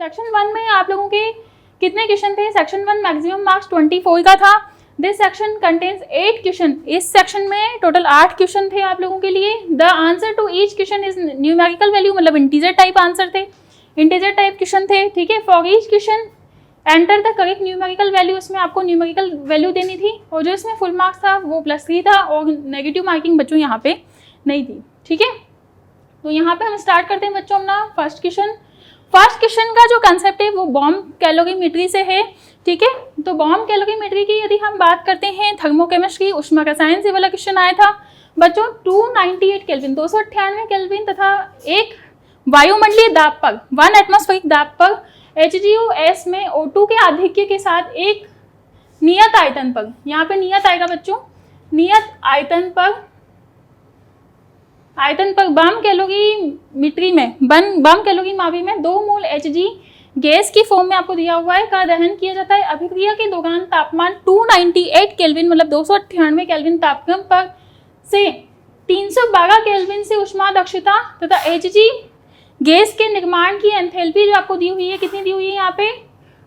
Section 1 में आप लोगों के कितने क्वेश्चन थे? सेक्शन 1 मैक्सिमम मार्क्स 24 का था। This section contains 8 question. इस सेक्शन में टोटल 8 क्वेश्चन थे आप लोगों के लिए। The answer to each question is numerical value, मतलब इंटीजर टाइप आंसर थे, इंटीजर टाइप क्वेश्चन थे, ठीक है। For each question enter the correct numerical value, इसमें आपको न्यूमेरिकल वैल्यू देनी थी और जो इसमें फुल मार्क्स था वो +3 था और नेगेटिव मार्किंग बच्चों यहाँ पे नहीं थी, ठीक है। तो यहाँ पे हम स्टार्ट करते हैं बच्चों अपना फर्स्ट क्वेश्चन। फर्स्ट क्वेश्चन का जो कंसेप्ट है वो बॉम्ब कैलोरीमेट्री से है, ठीक है। तो बॉम्ब कैलोरीमेट्री की यदि हम बात करते हैं, थर्मोकेमिस्ट्री उष्मा रसायन से वाला क्वेश्चन आया था बच्चों। 298 केल्विन 298 केल्विन तथा एक वायुमंडलीय दाब पर 1 एटमॉस्फेरिक दाब पर HGOS में O2 के आधिक्य के साथ एक नियत आयतन पर, यहाँ पे नियत आएगा बच्चों, नियत आयतन पर बम कैलोरीमेट्री में बम कैलोरी मापी में 2 मोल Hg गैस की फॉर्म में आपको दिया हुआ है का दहन किया जाता है। अभिक्रिया के दौरान तापमान 298 केल्विन मतलब 298 केल्विन तापक्रम पर से 312 केल्विन से उष्मा दक्षता तथा Hg गैस के निर्माण की एंथैल्पी जो आपको दी हुई है, कितनी दी हुई है यहाँ पे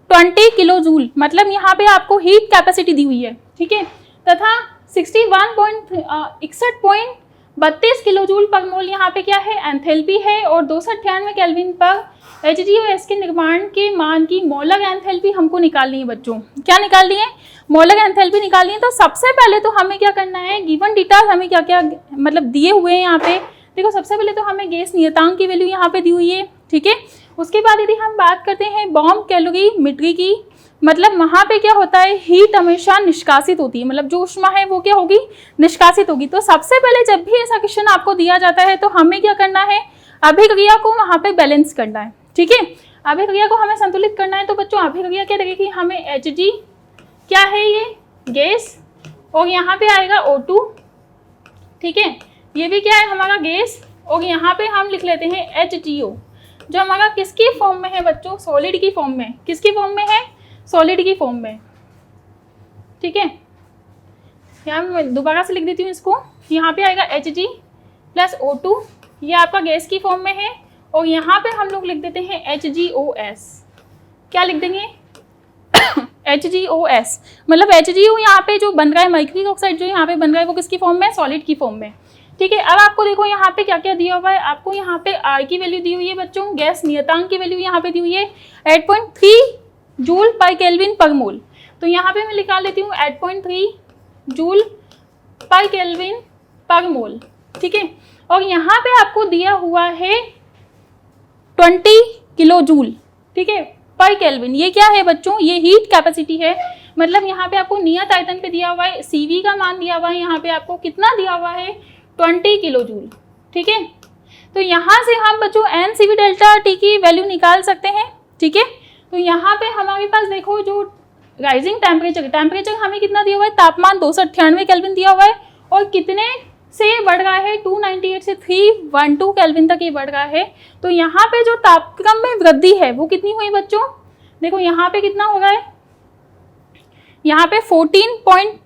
20 किलो जूल, मतलब यहाँ पे आपको हीट कैपेसिटी दी हुई है, ठीक है। तथा 61.32 किलो जूल पर मोल यहाँ पे क्या है एंथैल्पी है और 298 केल्विन पर HGOS के निर्माण के मान की मोलर एंथैल्पी हमको निकालनी है बच्चों। क्या निकालनी है? मोलर एंथैल्पी निकालनी है। तो सबसे पहले तो हमें क्या करना है, गिवन डेटा हमें क्या क्या मतलब दिए हुए हैं यहाँ पे। देखो सबसे पहले तो हमें गैस नियतांक की वैल्यू यहाँ पे दी हुई है, ठीक है। उसके बाद यदि हम बात करते हैं बॉम्ब कैलोरीमेट्री की, मतलब वहाँ पे क्या होता है, हीट हमेशा निष्कासित होती है, मतलब जो उष्मा है वो क्या होगी, निष्कासित होगी। तो सबसे पहले जब भी ऐसा क्वेश्चन आपको दिया जाता है तो हमें क्या करना है, अभिक्रिया को वहाँ पे बैलेंस करना है, ठीक है। अभिक्रिया को हमें संतुलित करना है। तो बच्चों अभिक्रिया क्या देगी, हमें Hg क्या है ये गैस और यहाँ पे आएगा O2, ठीक है। ये भी क्या है हमारा गैस और यहाँ पे हम लिख लेते हैं HGO जो हमारा किसकी फॉर्म में है बच्चों, सॉलिड की फॉर्म में। किसकी फॉर्म में है, सॉलिड की फॉर्म में, ठीक है। यहाँ मैं दोबारा से लिख देती हूँ इसको, यहाँ पे आएगा Hg + O2, ये आपका गैस की फॉर्म में है और यहाँ पे हम लोग लिख देते हैं HGOS। क्या लिख देंगे HGOS, मतलब HGO यहाँ पे जो बन रहा है मर्क्यूरी ऑक्साइड जो यहाँ पे बन रहा है वो किसकी फॉर्म में, सॉलिड की फॉर्म में, ठीक है। अब आपको देखो यहाँ पे क्या क्या दिया हुआ है, आपको यहाँ पे R की वैल्यू दी हुई है बच्चों, गैस नियतांक की वैल्यू यहाँ पे दी हुई है 8.3 जूल पर केल्विन पर मोल। तो यहाँ पे मैं निकाल लेती हूँ 8.3 जूल पर केल्विन पर मोल, ठीक है। और यहाँ पे आपको दिया हुआ है 20 किलो जूल, ठीक है, पर केल्विन। ये क्या है बच्चों, ये हीट कैपेसिटी है, मतलब यहाँ पे आपको नियत आयतन पे दिया हुआ है, CV का मान दिया हुआ है, यहाँ पे आपको कितना दिया हुआ है 20 किलो जूल, ठीक है। तो यहाँ से हम बच्चों NCV डेल्टा T की वैल्यू निकाल सकते हैं, ठीक है। तो यहाँ पे हमारे पास देखो जो राइजिंग टेम्परेचर हमें कितना दिया हुआ है, तापमान 298 केल्विन दिया हुआ है और कितने से बढ़ रहा है 298 से 312 केल्विन तक ये बढ़ रहा है। तो यहाँ पे जो तापक्रम में वृद्धि है वो कितनी हुई बच्चों, देखो यहाँ पे कितना हो रहा है, यहाँ पे 14 पॉइंट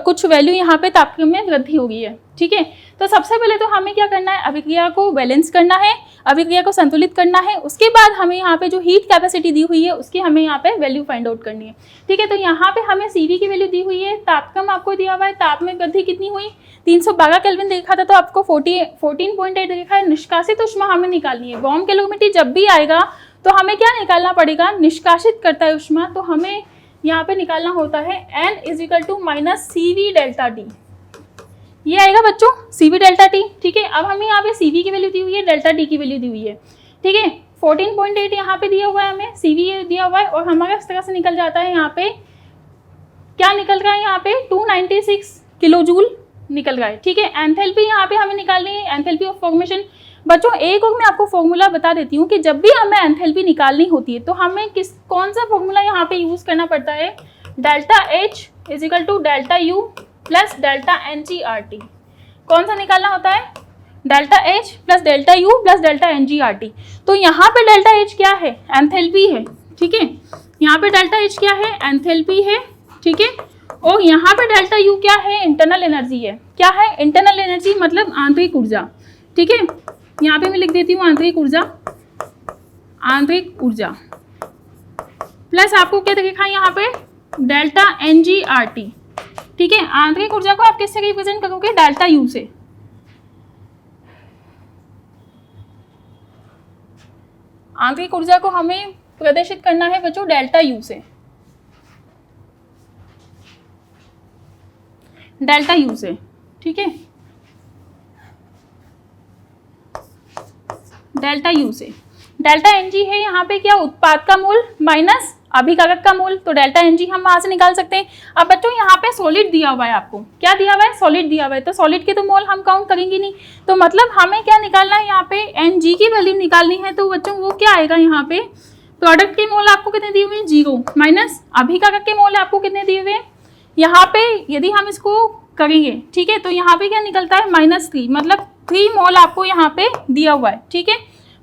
कुछ वैल्यू यहाँ पे तापक्रम में वृद्धि हो गई है, ठीक है। तो सबसे पहले तो हमें क्या करना है, अभिक्रिया को बैलेंस करना है, अभिक्रिया को संतुलित करना है। उसके बाद हमें यहाँ पे जो हीट कैपेसिटी दी हुई है उसकी हमें यहाँ पे वैल्यू फाइंड आउट करनी है, ठीक है। तो यहाँ पे हमें CV की वैल्यू दी हुई है, तापक्रम आपको दिया हुआ है, ताप में वृद्धि कितनी हुई 312 केल्विन देखा था तो आपको 14.8 देखा है। निष्कासित उष्मा हमें निकालनी है। बॉम्ब कैलोरीमेट्री जब भी आएगा तो हमें क्या निकालना पड़ेगा, निष्कासित करता है उष्मा, तो हमें यहाँ पे निकालना होता है N = CV डेल्टा T, ये आएगा बच्चों CV डेल्टा T, ठीक है। अब हमें यहाँ पे CV की वैल्यू दी हुई है, डेल्टा T की वैल्यू दी हुई है, ठीक है। 14.8 यहाँ पे दिया हुआ है, हमें CV दिया हुआ है और हमारा इस तरह से निकल जाता है, यहाँ पे क्या निकल रहा है, यहाँ पे 296 किलो जूल निकल रहा है, ठीक है। एंथैल्पी यहाँ पे हमें निकालनी है, एंथैल्पी ऑफ फॉर्मेशन। बच्चों एक और मैं आपको फॉर्मूला बता देती हूँ कि जब भी हमें एंथैल्पी निकालनी होती है तो हमें कौन सा फॉर्मूला यहाँ पे यूज करना पड़ता है, delta H = delta U + delta NGRT। कौन सा निकालना होता है, delta H + delta U + delta NGRT। तो यहाँ पे डेल्टा H क्या है, एंथैल्पी है, ठीक है। यहाँ पे डेल्टा H क्या है, एंथैल्पी है, ठीक है। और यहाँ पे डेल्टा U क्या है, इंटरनल एनर्जी है। क्या है, इंटरनल एनर्जी मतलब आंतरिक ऊर्जा, ठीक है। यहाँ पे मैं लिख देती हूँ आंतरिक ऊर्जा, प्लस आपको क्या दिखा है यहाँ पे डेल्टा NgRT, ठीक है। आंतरिक ऊर्जा को आप किससे रिप्रेजेंट करोगे? डेल्टा U से। आंतरिक ऊर्जा को हमें प्रदर्शित करना है बच्चों डेल्टा U से, डेल्टा U से, ठीक है, डेल्टा U से। डेल्टा Ng है यहाँ पे क्या? उत्पाद का मोल माइनस अभिकारक का मोल, तो डेल्टा Ng हम वहां से निकाल सकते हैं। अब बच्चों यहाँ पे सॉलिड दिया हुआ है, आपको क्या दिया हुआ है? सॉलिड दिया हुआ है, तो सॉलिड के तो मोल हम काउंट करेंगे नहीं, तो मतलब हमें क्या निकालना है यहाँ पे? Ng की वैल्यू निकालनी है। तो बच्चों वो क्या आएगा यहाँ पे? प्रोडक्ट के मोल आपको कितने दिए हुए हैं? 0 माइनस अभिकारक के मोल आपको कितने दिए हुए हैं? यहाँ पे यदि हम इसको करेंगे, ठीक है, तो यहाँ पे क्या निकलता है? -3, मतलब 3 मोल आपको यहाँ पे दिया हुआ है, ठीक है।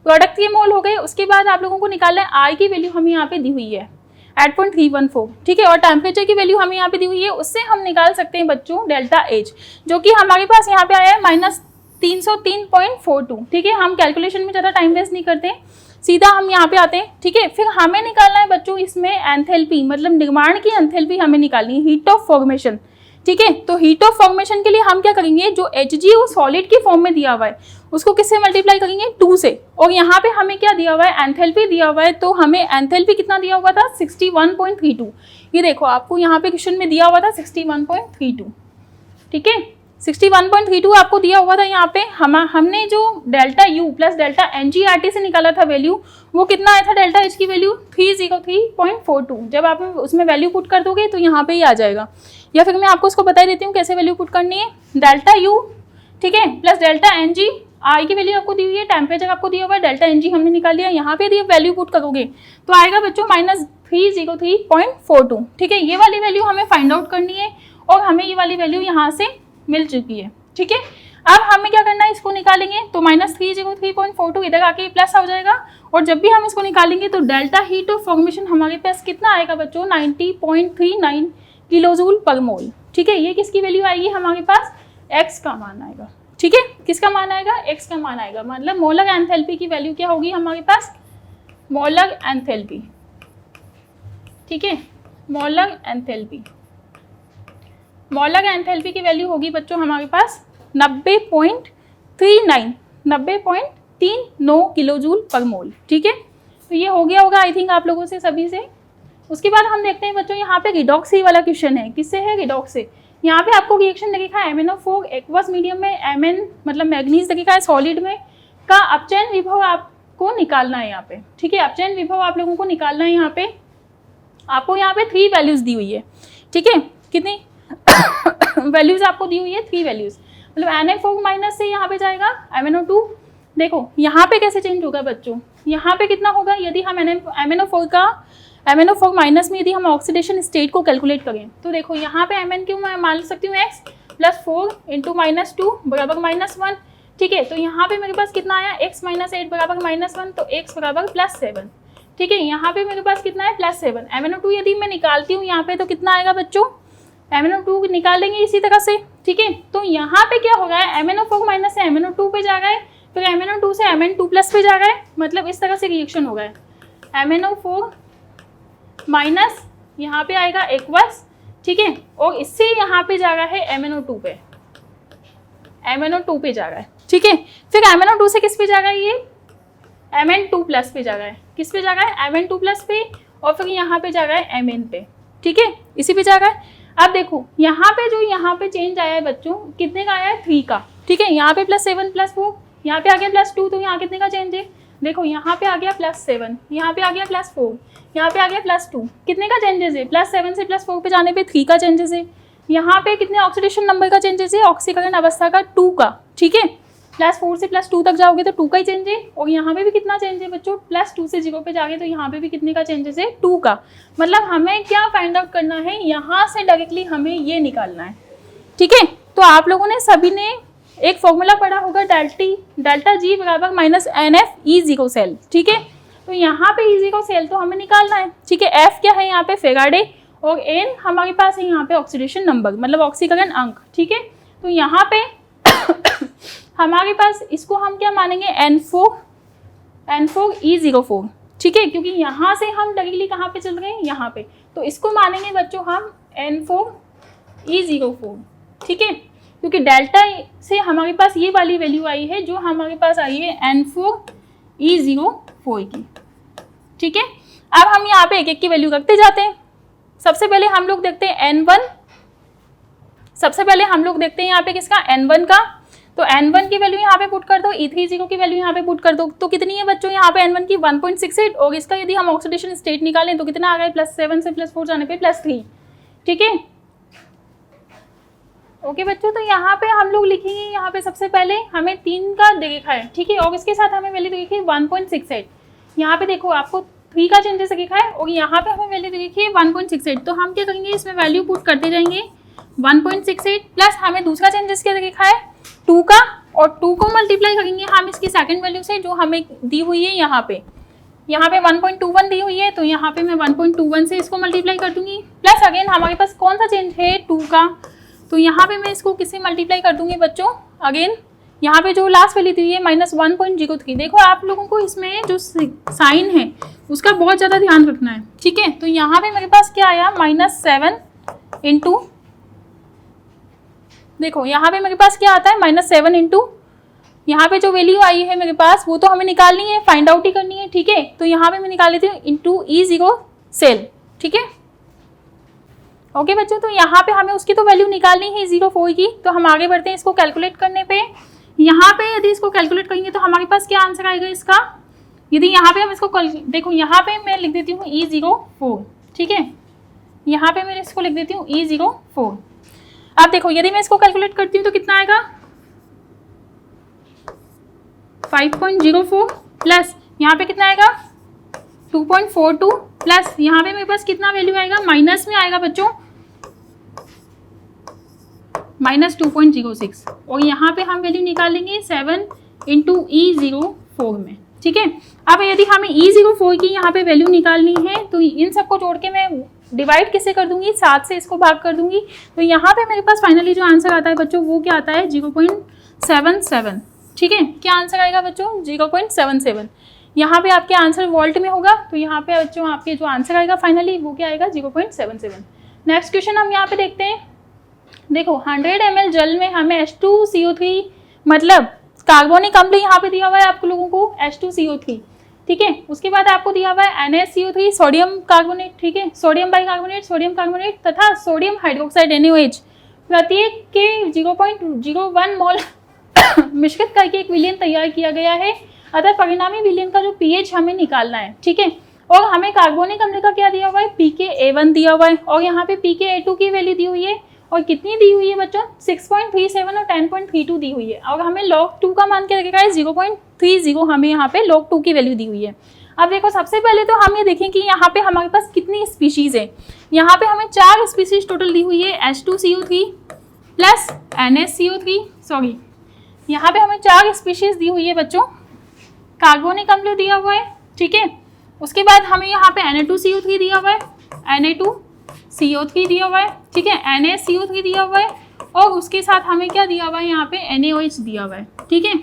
प्रोडक्ट के मोल हो गए। उसके बाद आप लोगों को निकालना है आई की वैल्यू, हमें यहाँ पे दी हुई है 8.314, ठीक है, और टेम्परेचर की वैल्यू हमें यहाँ पे दी हुई है। उससे हम निकाल सकते हैं बच्चों डेल्टा एच, जो कि हमारे पास यहाँ पे आया है -303.42, ठीक है। हम कैलकुलेशन में ज़्यादा टाइम वेस्ट नहीं करते, सीधा हम यहाँ पे आते हैं, ठीक है। फिर हमें निकालना है बच्चों इसमें एंथैल्पी, मतलब निर्माण की एंथैल्पी हमें निकालनी है, हीट ऑफ फॉर्मेशन, ठीक है। तो हीट ऑफ फॉर्मेशन के लिए हम क्या करेंगे? जो Hg वो सॉलिड की फॉर्म में दिया हुआ है उसको किससे मल्टीप्लाई करेंगे? 2 से। और यहाँ पे हमें क्या दिया हुआ है? एंथैल्पी दिया हुआ है, तो हमें एंथैल्पी कितना दिया हुआ था? 61.32। ये देखो आपको यहाँ पे क्वेश्चन में दिया हुआ था 61.32, ठीक है, 61.32 आपको दिया हुआ था। यहाँ पे हमने जो delta U plus delta NgRT से निकाला था वैल्यू, वो कितना आया था? डेल्टा H की वैल्यू 303.42। जब आप उसमें वैल्यू पुट कर दोगे तो यहाँ पे ही आ जाएगा, या फिर मैं आपको इसको बता देती हूँ कैसे वैल्यू पुट करनी है। डेल्टा U, ठीक है, प्लस डेल्टा Ng, आई की वैल्यू आपको दी हुई है, टेम्परेचर आपको दिया हुआ है, डेल्टा Ng हमने निकाल लिया। यहाँ पे यदि आप वैल्यू पुट करोगे तो आएगा बच्चों -303.42, ठीक है। ये वाली वैल्यू हमें फाइंड आउट करनी है और हमें ये वाली वैल्यू यहाँ से मिल चुकी है, ठीक है। अब हमें क्या करना है? इसको निकालेंगे तो -303.42 इधर आके प्लस हो जाएगा, और जब भी हम इसको निकालेंगे तो डेल्टा हीट ऑफ फॉर्मेशन हमारे पास कितना आएगा बच्चों? 90.39 किलोजूल पर मोल, ठीक है। ये किसकी वैल्यू आएगी? हमारे पास x का मान आएगा, ठीक है। किसका मान आएगा? x का मान आएगा, मतलब मोलर एंथैल्पी की वैल्यू क्या होगी हमारे पास? मोलर एंथैल्पी, ठीक है, मोलर एंथैल्पी, मोलर एंथैल्पी की वैल्यू होगी बच्चों हमारे पास 90.39 किलोजूल पर मोल, ठीक है। तो ये हो गया होगा आई थिंक आप लोगों से सभी से। उसके बाद हम देखते हैं बच्चों यहाँ पे रिडॉक्सी वाला क्वेश्चन है। किससे है? रिडॉक्स से। यहाँ पे आपको रिएक्शन देखा है MnO4 एक्वस मीडियम में Mn मतलब मैग्नीज देखा है सॉलिड में का अपचयन विभव आपको निकालना है यहाँ पे, ठीक है। अपचयन विभव आप लोगों को निकालना है। यहाँ पे आपको यहाँ पे 3 वैल्यूज दी हुई है, ठीक है। कितनी वैल्यूज आपको दी हुई है? 3 वैल्यूज, मतलब Na4 माइनस से यहाँ पे जाएगा MnO2। देखो यहाँ पे कैसे चेंज होगा बच्चों? यहाँ पे कितना होगा यदि हम MnO4 माइनस में यदि हम ऑक्सीडेशन स्टेट को कैलकुलेट करें तो देखो यहाँ पे Mn क्यों मैं मान सकती हूँ x प्लस 4 इंटू -2 बराबर -1, ठीक है। तो यहाँ पे मेरे पास कितना आया? x माइनस 8 बराबर -1, तो x बराबर +7, ठीक है। यहाँ पे मेरे पास कितना है? +7। MnO2 यदि मैं निकालती हूँ यहाँ पे तो कितना आएगा बच्चों? MnO2 निकालेंगे इसी तरह से, ठीक है। तो यहाँ पे क्या हो रहा है? MnO4 माइनस से MnO2 पे जा रहा है, फिर MnO2 से Mn2 प्लस पे जा रहा है, मतलब इस तरह से रिएक्शन हो रहा है। MnO4 माइनस यहाँ पे आएगा एक्वस, ठीक है, और इससे यहाँ पे जा रहा है MnO2 पे, MnO2 पे जा रहा है, ठीक है। फिर MnO2 से किस पे जा रहा है? ये Mn2 प्लस पे जा रहा है। किस पे जा रहा है? Mn2 प्लस पे, और फिर यहाँ पे जा रहा है Mn पे, ठीक है, इसी पे जा रहा है। अब देखो यहाँ पे जो यहाँ पे चेंज आया है बच्चों, कितने का आया है? 3 का, ठीक है। यहाँ पे +7 +4, यहाँ पे आ गया +2, तो यहाँ कितने का चेंज है? देखो यहाँ पे आ गया +7, यहाँ पे आ गया +4, यहाँ पे आ गया +2, कितने का चेंजेस है? +7 से +4 पे जाने पे 3 का चेंजेस है। यहाँ पे कितने ऑक्सीडेशन नंबर का चेंजेस है? ऑक्सीकरण अवस्था का 2 का, ठीक है। +4 से +2 तक जाओगे तो 2 का ही चेंज है, और यहाँ पे भी कितना चेंज है बच्चों? +2 से 0 पे जाओगे तो यहाँ पे भी कितने का चेंजेस है? 2 का। मतलब हमें क्या फाइंड आउट करना है? यहाँ से डायरेक्टली हमें ये निकालना है, ठीक है। तो आप लोगों ने सभी ने एक फॉर्मूला पढ़ा होगा डेल्टा G बराबर -NF E0 सेल, ठीक है। तो यहाँ पे E0 सेल तो हमें निकालना है, ठीक है। F क्या है यहाँ पे? फेराडे, और N हमारे पास है यहाँ पे ऑक्सीडेशन नंबर, मतलब ऑक्सीकरण अंक, ठीक है। तो यहाँ पे हमारे पास इसको हम क्या मानेंगे? N4 E04, ठीक है, क्योंकि यहाँ से हम डायरेक्टली कहाँ पे चल रहे हैं, यहाँ पे, तो इसको मानेंगे बच्चों हम N4E04, ठीक है, क्योंकि डेल्टा से हमारे पास ये वाली वैल्यू आई है जो हमारे पास आई है N4E04 की, ठीक है। अब हम यहाँ पे एक एक की वैल्यू रखते जाते हैं। सबसे पहले हम लोग देखते हैं N1, सबसे पहले हम लोग देखते हैं यहाँ पे किसका, N1 का। तो N1 की वैल्यू यहाँ पे पुट कर दो, E30 की वैल्यू यहाँ पे पुट कर दो, तो कितनी है बच्चों यहाँ पे N1 की 1.68, और इसका यदि हम ऑक्सीडेशन स्टेट निकालें तो कितना आ गया, +7 से +4 जाने पे +3, ठीक है। ओके बच्चों, तो यहाँ पे हम लोग लिखेंगे, यहाँ पे सबसे पहले हमें 3 का देखा है, ठीक है, और इसके साथ हमें वैल्यू देखी है 1.68। यहाँ पे देखो आपको 3 का चेंजेस देखा है और यहाँ पे हमें वैल्यू देखी है 1.68, तो हम क्या करेंगे, इसमें वैल्यू पुट करते जाएंगे 1.68 प्लस हमें दूसरा चेंजेस क्या देखा है 2 का, और 2 को मल्टीप्लाई करेंगे हम इसकी सेकंड वैल्यू से जो हमें दी हुई है यहाँ पे 1.21 दी हुई है, तो यहाँ पे मैं 1.21 से इसको मल्टीप्लाई कर दूंगी, प्लस अगेन हमारे पास कौन सा चेंज है 2 का, तो यहाँ पे मैं इसको किससे मल्टीप्लाई कर दूंगी बच्चों, अगेन यहाँ पे जो लास्ट वैल्यू दी है -1.03। देखो आप लोगों को इसमें जो साइन है उसका बहुत ज़्यादा ध्यान रखना है, ठीक है। तो यहाँ पे मेरे पास क्या आया -7 इंटू, देखो यहाँ पे मेरे पास क्या आता है -7 इंटू, यहाँ पे जो वैल्यू आई है मेरे पास वो तो हमें निकालनी है, फाइंड आउट ही करनी है, ठीक है। तो यहाँ पे मैं निकाल लेती हूँ इंटू E0 सेल, ठीक है। ओके बच्चों, तो यहाँ पे हमें उसकी तो वैल्यू निकालनी है E04 की, तो हम आगे बढ़ते हैं इसको कैलकुलेट करने पे। यहाँ पे यदि इसको कैलकुलेट करेंगे तो हमारे पास क्या आंसर आएगा इसका, यदि यहाँ पे हम इसको देखो यहाँ पे मैं लिख देती हूँ E04, ठीक है, यहाँ पे मैं इसको लिख देती हूँ E04। अब देखो यदि मैं इसको कैलकुलेट करती हूँ तो कितना आएगा 5.04 प्लस यहाँ पे कितना आएगा 2.42 प्लस यहाँ पे मेरे पास कितना वैल्यू आएगा, माइनस में आएगा बच्चों -2.06, और यहाँ पे हम वैल्यू निकालेंगे 7 इंटू E04 में, ठीक है। अब यदि हमें E04 की यहाँ पे वैल्यू निकालनी है तो इन सबको जोड़ के मैं डिवाइड किससे कर दूंगी, 7 से इसको भाग कर दूंगी, तो यहाँ पे मेरे पास फाइनली जो आंसर आता है बच्चों वो क्या आता है 0.77, ठीक है। क्या आंसर आएगा बच्चों 0.77। यहाँ पे आपके आंसर वोल्ट में होगा, तो यहाँ पे बच्चों आपके जो आंसर आएगा फाइनली वो क्या आएगा 0.77। नेक्स्ट क्वेश्चन हम यहाँ पे देखते हैं। देखो 100 ml जल में हमें H2CO3 मतलब कार्बोनिक अम्ल यहाँ पे दिया हुआ है आपको लोगों को H2CO3, ठीक है। उसके बाद आपको दिया हुआ है NaCO3 सोडियम कार्बोनेट, ठीक है, सोडियम बाइकार्बोनेट, सोडियम कार्बोनेट तथा सोडियम हाइड्रोक्साइड NaOH प्रत्येक के 0.01 मोल मिश्रित करके एक विलयन तैयार किया गया है, अतः परिणामी विलयन का जो pH हमें निकालना है, ठीक है। और हमें कार्बोनिक अम्ल का क्या दिया हुआ है pKa1 दिया हुआ है, और यहाँ पे pKa2 की वैल्यू दी हुई है, और कितनी दी हुई है बच्चों 6.37 और 10.32 दी हुई है, और हमें log 2 का मान क्या रखा है 0.30, हमें यहाँ पे log 2 की वैल्यू दी हुई है। अब देखो सबसे पहले तो हम ये देखें कि यहाँ पे हमारे पास कितनी स्पीशीज है। यहाँ पे हमें 4 स्पीशीज टोटल दी हुई है H2CO3 प्लस NaCO3, सॉरी यहाँ पे हमें 4 स्पीशीज दी हुई है बच्चों, कार्बोनिक अम्ल दिया हुआ है, ठीक है। उसके बाद हमें यहाँ पे Na2CO3 दिया हुआ है, Na2CO3 दिया हुआ है, ठीक है, NaCO3 दिया हुआ है, और उसके साथ हमें क्या दिया हुआ है यहाँ पे NaOH दिया हुआ है, ठीक है।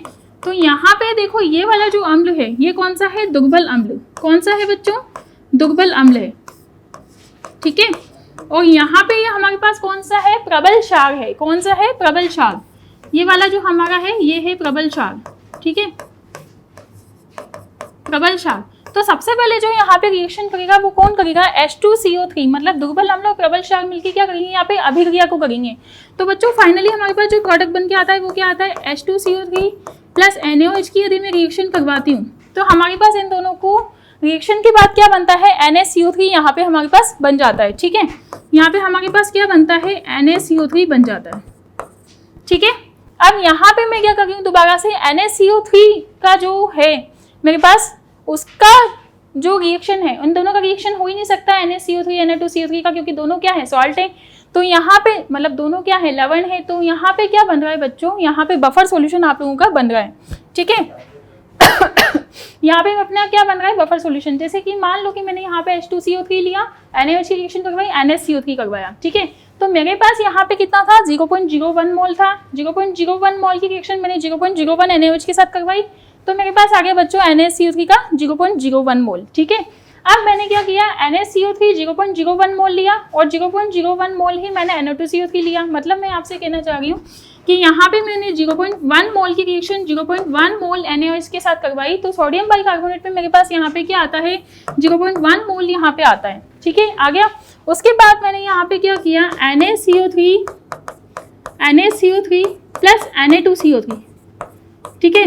तो यहाँ पे देखो ये वाला जो अम्ल है ये कौन सा है, दुर्बल अम्ल, कौन सा है बच्चों, दुर्बल अम्ल है, ठीक है। और यहाँ पे ये हमारे पास कौन सा है, प्रबल क्षार है, कौन सा है, प्रबल क्षार, ये वाला जो हमारा है ये है प्रबल क्षार, ठीक है, प्रबल क्षार। तो सबसे पहले जो यहाँ पे रिएक्शन करेगा वो कौन करेगा, H2CO3 मतलब दुर्बल अम्ल और प्रबल क्षार मिलकर क्या करेंगे, यहाँ पे अभिक्रिया को करेंगे। तो बच्चों फाइनली हमारे पास जो प्रोडक्ट बन के आता है वो क्या आता है H2CO3 प्लस NaOH की यदि मैं रिएक्शन करवाती हूँ तो हमारे पास इन दोनों को रिएक्शन के बाद क्या बनता है NaCO3 यहाँ पे हमारे पास बन जाता है, ठीक है। यहाँ पे हमारे पास क्या बनता है NaCO3 बन जाता है, ठीक है। अब यहाँ पे मैं क्या कर रही हूँ दोबारा से NaCO3 का जो है मेरे पास उसका जो रिएक्शन है उन दोनों का रिएक्शन हो ही नहीं सकता NaCO3 Na2CO3 का, क्योंकि दोनों क्या है सॉल्ट है। तो यहाँ पे मतलब दोनों क्या है लवण है, तो यहाँ पे क्या बन रहा है बच्चों, यहाँ पे बफर सॉल्यूशन आप लोगों का बन रहा है, ठीक है। यहाँ पे अपना क्या बन रहा है बफर सॉल्यूशन, जैसे कि मान लो कि मैंने यहाँ पे H2CO3 लिया, NaOH की रिएक्शन करवाई, NaCO3 करवाया, ठीक है। तो मेरे पास यहाँ पे कितना था 0.01 मोल था, 0.01 मोल की रिएक्शन मैंने 0.01 NaOH के साथ करवाई, तो मेरे पास आ गया बच्चों NaCO3 का 0.01 मोल। ठीक है, अब मैंने क्या किया, NaCO3 0.01 मोल लिया और 0.01 मोल ही मैंने NO2CO3 लिया। मतलब मैं आपसे कहना चाह रही हूँ कि यहाँ पे मैंने 0.1 मोल की रिएक्शन 0.1 मोल NaOH के साथ करवाई, तो सोडियम बाइकार्बोनेट में मेरे पास यहाँ पे क्या आता है, 0.1 मोल यहाँ पे आता है। ठीक है, आ गया। उसके बाद मैंने यहाँ पे क्या किया, NaCO3 प्लस Na2CO3। ठीक है,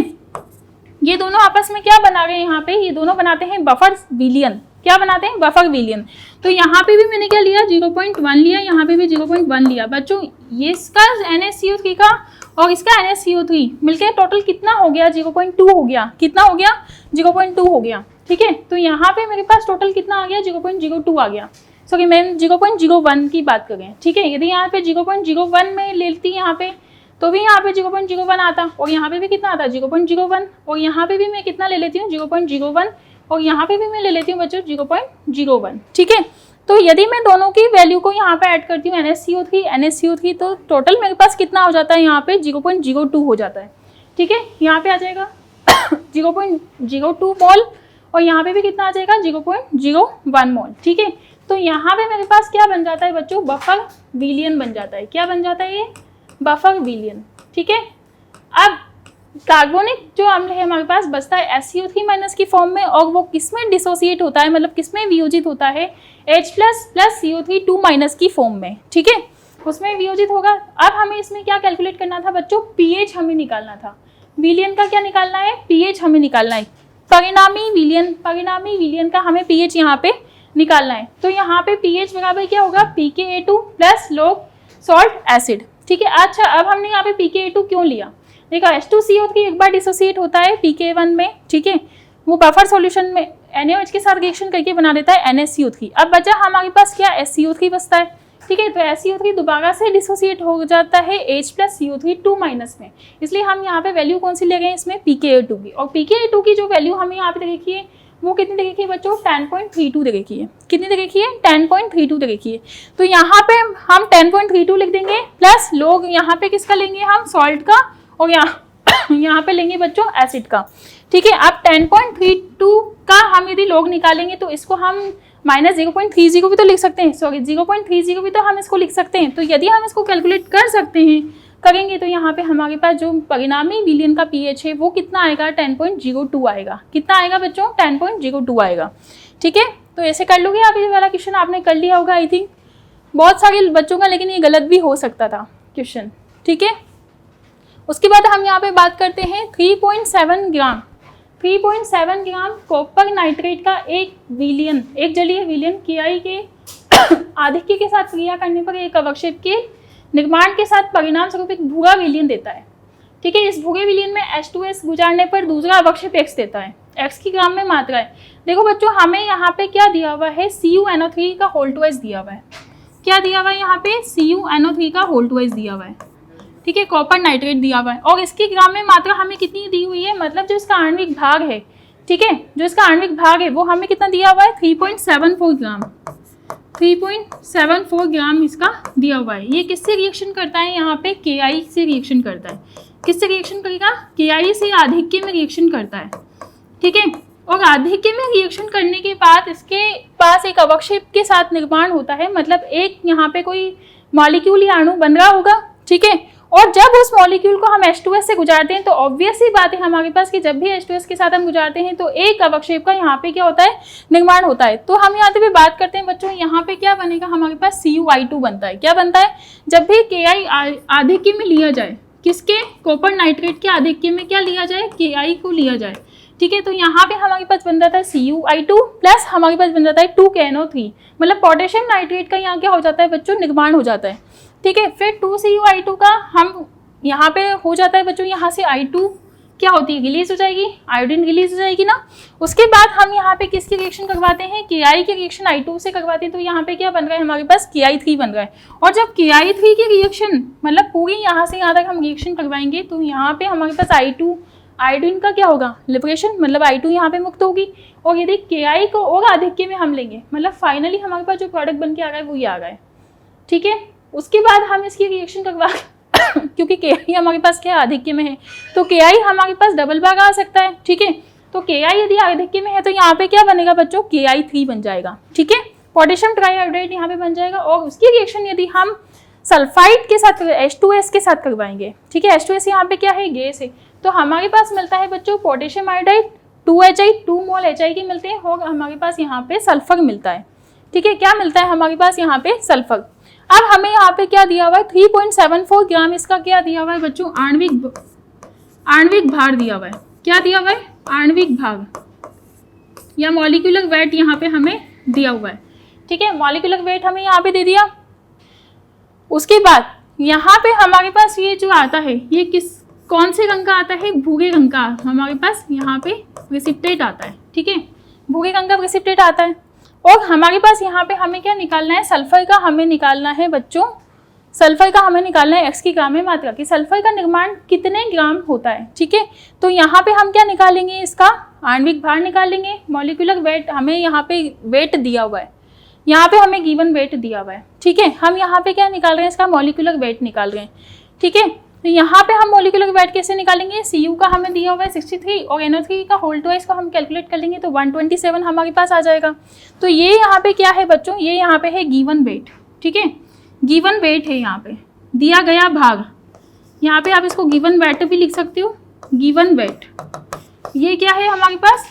ये दोनों आपस में क्या बना रहे हैं, यहाँ पे ये दोनों बनाते हैं बफर विलियन। क्या बनाते हैं, बफर विलियन। तो यहाँ पे भी मैंने क्या लिया, 0.1 लिया, यहाँ पे भी 0.1 लिया। बच्चों ये इसका NaCO3 का और इसका NaCO3 मिलकर टोटल कितना हो गया, 0.2 हो गया। कितना हो गया, 0.2 हो गया। ठीक है, तो यहाँ पे मेरे पास टोटल कितना आ गया, 0.02 आ गया। सॉरी मैम 0.01 की बात करें। ठीक है, यदि यहाँ पे 0.01 में लेती यहाँ पे तो भी यहाँ पे 0.01 आता और यहाँ पे भी कितना आता है, 0.01। और यहाँ पे भी मैं कितना ले लेती हूँ, 0.01 और यहाँ पे भी मैं ले लेती हूँ बच्चों 0.01। ठीक है, तो यदि मैं दोनों की वैल्यू को यहाँ पे ऐड करती हूँ NaCO3 तो टोटल मेरे पास कितना हो जाता है, यहाँ पे 0.02 हो जाता है। ठीक है, यहाँ पे आ जाएगा 0.02 मोल और यहाँ पे भी कितना आ जाएगा, 0.01 मोल। ठीक है, तो यहाँ पे मेरे पास क्या बन जाता है बच्चों, बफर विलियन बन जाता है। क्या बन जाता है, ये बफर विलियन। ठीक है, अब कार्बोनिक जो अम्ल है हमारे पास बचता है SCO3 माइनस की फॉर्म में, और वो किसमें डिसोसिएट होता है, मतलब किसमें वियोजित होता है, H प्लस CO3 2 माइनस की फॉर्म में। ठीक है, उसमें वियोजित होगा। अब हमें इसमें क्या कैलकुलेट करना था बच्चों, pH हमें निकालना था। विलियन का क्या निकालना है, pH हमें निकालना है। परिणामी विलियन का हमें pH यहाँ पे निकालना है। तो यहाँ पे pH बराबर क्या होगा, pKa2 प्लस लोग सॉल्ट एसिड। ठीक है, अच्छा अब हमने यहाँ पे pKa2 क्यों लिया, देखो H2CO3 एक बार डिसोसिएट होता है pKa1 में। ठीक है, वो बफर सॉल्यूशन में NaOH के साथ रिएक्शन करके बना देता है NaCO3। अब बचा हमारे पास क्या, SCO3 बचता है। ठीक है, तो SCO3 दोबारा से डिसोसिएट हो जाता है H प्लस CO3 2 माइनस में, इसलिए हम यहाँ पे वैल्यू कौन सी ले गए इसमें, pKa2 की। और pKa2 की जो वैल्यू हमें यहाँ पे देखिए वो कितनी दे रखी है बच्चों, 10.32 दे रखी है। कितनी दे रखी है, 10.32 दे रखी है। तो यहाँ पे हम 10.32 लिख देंगे प्लस लोग यहाँ पे किसका लेंगे हम, सॉल्ट का, और यहाँ पे लेंगे बच्चों एसिड का। ठीक है, अब 10.32 का हम यदि लोग निकालेंगे तो इसको हम माइनस 0.30 भी तो लिख सकते हैं, सॉरी 0.30 भी तो हम इसको लिख सकते हैं। तो यदि हम इसको कैलकुलेट कर सकते हैं, करेंगे तो यहाँ पे हमारे पास जो परिणामी विलियन का pH है वो कितना आएगा, 10.02 आएगा। कितना आएगा बच्चों, 10.02 आएगा। ठीक है, तो ऐसे कर लोगे आप, ये वाला क्वेश्चन आपने कर लिया होगा आई थिंक, बहुत सारे बच्चों का, लेकिन ये गलत भी हो सकता था क्वेश्चन। ठीक है, उसके बाद हम यहाँ पे बात करते हैं 3.7 ग्राम कॉपर नाइट्रेट का एक जलीय विलियन Ki के आधिक्य के साथ क्रिया करने पर एक अवक्षेप के निर्माण के साथ परिणाम स्वरूप एक भूरा विलियन देता है। ठीक है, इस भूरे विलियन में H2S गुजारने पर दूसरा अवक्षेप X देता है। X की ग्राम में मात्रा है। देखो बच्चों हमें यहाँ पे क्या दिया हुआ है, CuNO3 का होल 2S दिया हुआ है। क्या दिया हुआ है यहाँ पे, CuNO3 का होल 2S दिया हुआ है। ठीक है, कॉपर नाइट्रेट दिया हुआ है और इसकी ग्राम में मात्रा हमें कितनी दी हुई है, मतलब जो इसका आणविक भाग है, ठीक है, जो इसका आणविक भाग है वो हमें कितना दिया हुआ है, 3.74 ग्राम। 3.74 ग्राम इसका दिया हुआ है। ये किससे रिएक्शन करता है, यहाँ पे Ki से रिएक्शन करता है। किससे रिएक्शन करेगा, Ki से आधिक्य में रिएक्शन करता है। ठीक है, और आधिक्य में रिएक्शन करने के बाद इसके पास एक अवक्षेप के साथ निर्माण होता है, मतलब एक यहाँ पे कोई मॉलिक्यूल या अणु बन रहा होगा। ठीक है, और जब उस मॉलिक्यूल को हम H2S से गुजारते हैं तो ऑब्वियस ही बात है हमारे पास कि जब भी H2S के साथ हम गुजारते हैं तो एक अवक्षेप का यहाँ पे क्या होता है, निर्माण होता है। तो हम यहाँ पे बात करते हैं बच्चों, यहाँ पे क्या बनेगा, हमारे पास CuI2 बनता है। क्या बनता है, जब भी Ki आधिक्य में लिया जाए, किसके, कॉपर नाइट्रेट के आधिक्य में क्या लिया जाए, Ki को लिया जाए। ठीक है, तो यहाँ पे हमारे पास बन जाता है CuI2 प्लस हमारे पास बन जाता है 2KNO3, मतलब पोटेशियम नाइट्रेट का यहाँ क्या हो जाता है बच्चों, निर्माण हो जाता है। ठीक है, फिर 2CuI2 का हम यहाँ पे हो जाता है बच्चों, यहाँ से I2 क्या होती है, रिलीज हो जाएगी, आयोडीन रिलीज हो जाएगी ना। उसके बाद हम यहाँ पे किसकी रिएक्शन करवाते हैं, Ki की रिएक्शन I2 से करवाते हैं। तो यहाँ पे क्या बन रहा है, हमारे पास Ki3 बन रहा है। और जब Ki3 की रिएक्शन मतलब पूरी यहाँ से यहाँ तक हम रिएक्शन करवाएंगे तो यहाँ पे हमारे पास I2 आयोडीन का क्या होगा, लिबरेशन, मतलब I2 यहाँ पे मुक्त होगी। और यदि Ki को और आधिक्य में हम लेंगे, मतलब फाइनली हमारे पास जो प्रोडक्ट बन के आ रहा है वो ये आ रहा है। ठीक है, उसके बाद हम इसकी रिएक्शन क्योंकि Ki हमारे पास क्या आधिक्य में है, तो Ki हमारे पास डबल भाग आ सकता है। ठीक है, तो Ki यदि आधिक्य में है तो यहाँ पे क्या बनेगा बच्चों, Ki3 बन जाएगा। ठीक है, पोटेशियम ट्राइहाइड्रेट यहाँ पे बन जाएगा। और उसकी रिएक्शन यदि हम सल्फाइड के साथ H2S के साथ करवाएंगे, ठीक है, H2S यहाँ पे क्या है, गैस है, तो हमारे पास मिलता है बच्चों पोटेशियम आयोडाइड 2HI, 2 मोल HI के मिलते हैं, और हमारे पास यहाँ पे सल्फर मिलता है। ठीक है, क्या मिलता है हमारे पास यहाँ पे, सल्फर। अब हमें यहाँ पे क्या दिया हुआ है, 3.74 ग्राम इसका क्या दिया हुआ है बच्चों, आणविक भार दिया हुआ है। क्या दिया हुआ है, आणविक भाग या मॉलिक्यूलर वेट यहाँ पे हमें दिया हुआ है। ठीक है, मॉलिक्यूलर वेट हमें यहाँ पे दे दिया। उसके बाद यहाँ पे हमारे पास ये जो आता है, ये कौन से रंग का आता है, भूरे रंग का हमारे पास यहाँ पे प्रेसिपिटेट आता है। ठीक है, भूरे रंग का प्रेसिपिटेट आता है। और हमारे पास यहाँ पे हमें क्या निकालना है, सल्फर का हमें निकालना है बच्चों, सल्फर का हमें निकालना है x की ग्राम में मात्रा की। सल्फर का निर्माण कितने ग्राम होता है। ठीक है, तो यहाँ पे हम क्या निकालेंगे, इसका आणविक भार निकालेंगे। मॉलिक्यूलर वेट हमें यहाँ पे वेट दिया हुआ है, यहाँ पे हमें गिवन वेट दिया हुआ है। ठीक है, हम यहाँ पे क्या निकाल रहे हैं, इसका मॉलिक्यूलर वेट निकाल रहे हैं। ठीक है, तो यहाँ पे हम मॉलिक्यूलर वेट कैसे निकालेंगे, Cu का हमें दिया हुआ है 63 और NO3 का होल ट्वाइस को हम कैलकुलेट कर लेंगे तो 127 हमारे पास आ जाएगा। तो ये यहाँ पे क्या है बच्चों, ये यहाँ पे है गिवन वेट। ठीक है, गिवन वेट है यहाँ पे दिया गया भाग, यहाँ पे आप इसको गिवन वेट भी लिख सकते हो, गिवन वेट ये क्या है हमारे पास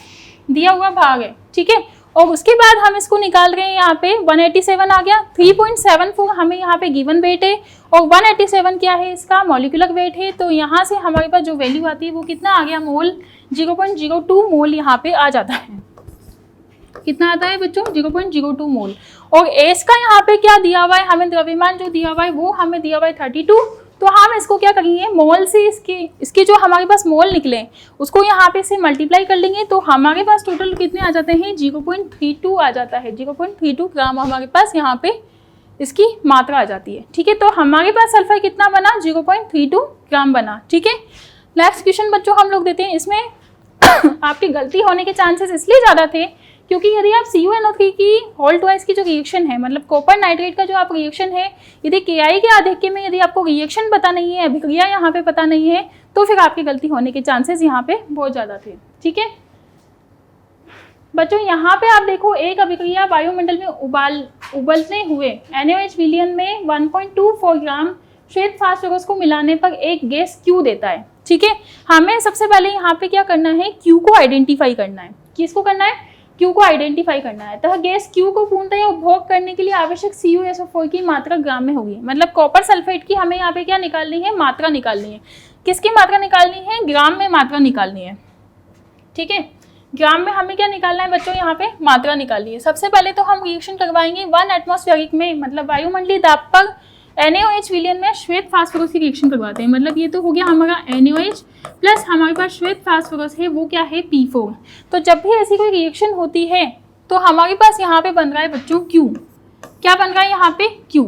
दिया हुआ भाग है। ठीक है, और उसके बाद हम इसको निकाल रहे हैं, यहाँ पे 187 आ गया, 3.74 हमें यहाँ पे गिवन वेट है और 187 क्या है, इसका मॉलिक्यूलर वेट है। तो यहाँ से हमारे पास जो वैल्यू आती है वो कितना आ गया, मोल 0.02 मोल यहाँ पे आ जाता है। कितना आता है बच्चों, 0.02 मोल। और एस का यहाँ पे क्या दिया हुआ है, हमें द्रव्यमान जो दिया हुआ है वो हमें दिया हुआ है 32। तो हम इसको क्या करेंगे, मोल से इसके जो हमारे पास मोल निकले उसको यहाँ पे से मल्टीप्लाई कर लेंगे तो हमारे पास टोटल कितने आ जाते हैं, 0.32 आ जाता है। 0.32 ग्राम हमारे पास यहाँ पे इसकी मात्रा आ जाती है। ठीक है, तो हमारे पास सल्फर कितना बना, 0.32 ग्राम बना। ठीक है, नेक्स्ट क्वेश्चन बच्चों हम लोग देते हैं। इसमें आपकी गलती होने के चांसेस इसलिए ज़्यादा थे क्योंकि यदि आप CuNO3 की होल ट्वाइस की जो रिएक्शन है, मतलब कॉपर नाइट्रेट का जो आप रिएक्शन है, यदि Ki के आधिक्य में यदि आपको रिएक्शन पता नहीं है, अभिक्रिया यहाँ पे पता नहीं है, तो फिर आपकी गलती होने के चांसेस यहाँ पे बहुत ज़्यादा थे। ठीक है बच्चों, यहाँ पे आप देखो एक अभिक्रिया वायुमंडल में उबलते हुए NaOH विलयन में 1.24 ग्राम श्वेत फास्फोरस को मिलाने पर एक गैस Q देता है। ठीक है, हमें सबसे पहले यहाँ पे क्या करना है, Q को आइडेंटिफाई करना है। किसको करना है, Q को आइडेंटिफाई करना है। तो गैस Q को पूर्णतः उपभोग करने के लिए आवश्यक CuSO4 की मात्रा ग्राम में होगी। मतलब कॉपर सल्फेट की हमें यहाँ पे क्या निकालनी है, मात्रा निकालनी है। किसकी मात्रा निकालनी है, ग्राम में मात्रा निकालनी है। ठीक है, ग्राम में हमें क्या निकालना है बच्चों, यहाँ पे मात्रा निकालनी है। सबसे पहले तो हम रिएक्शन करवाएंगे 1 एटमॉस्फेरिक में, मतलब वायुमंडलीय दाब पर NaOH विलयन में श्वेत फास्फोरस की रिएक्शन करवाते हैं। मतलब ये तो हो गया हमारा NaOH प्लस हमारे पास श्वेत फास्फोरस है वो क्या है, P4। तो जब भी ऐसी कोई रिएक्शन होती है तो हमारे पास यहाँ पे बन रहा है बच्चों Q। क्या बन रहा है यहाँ पे, Q।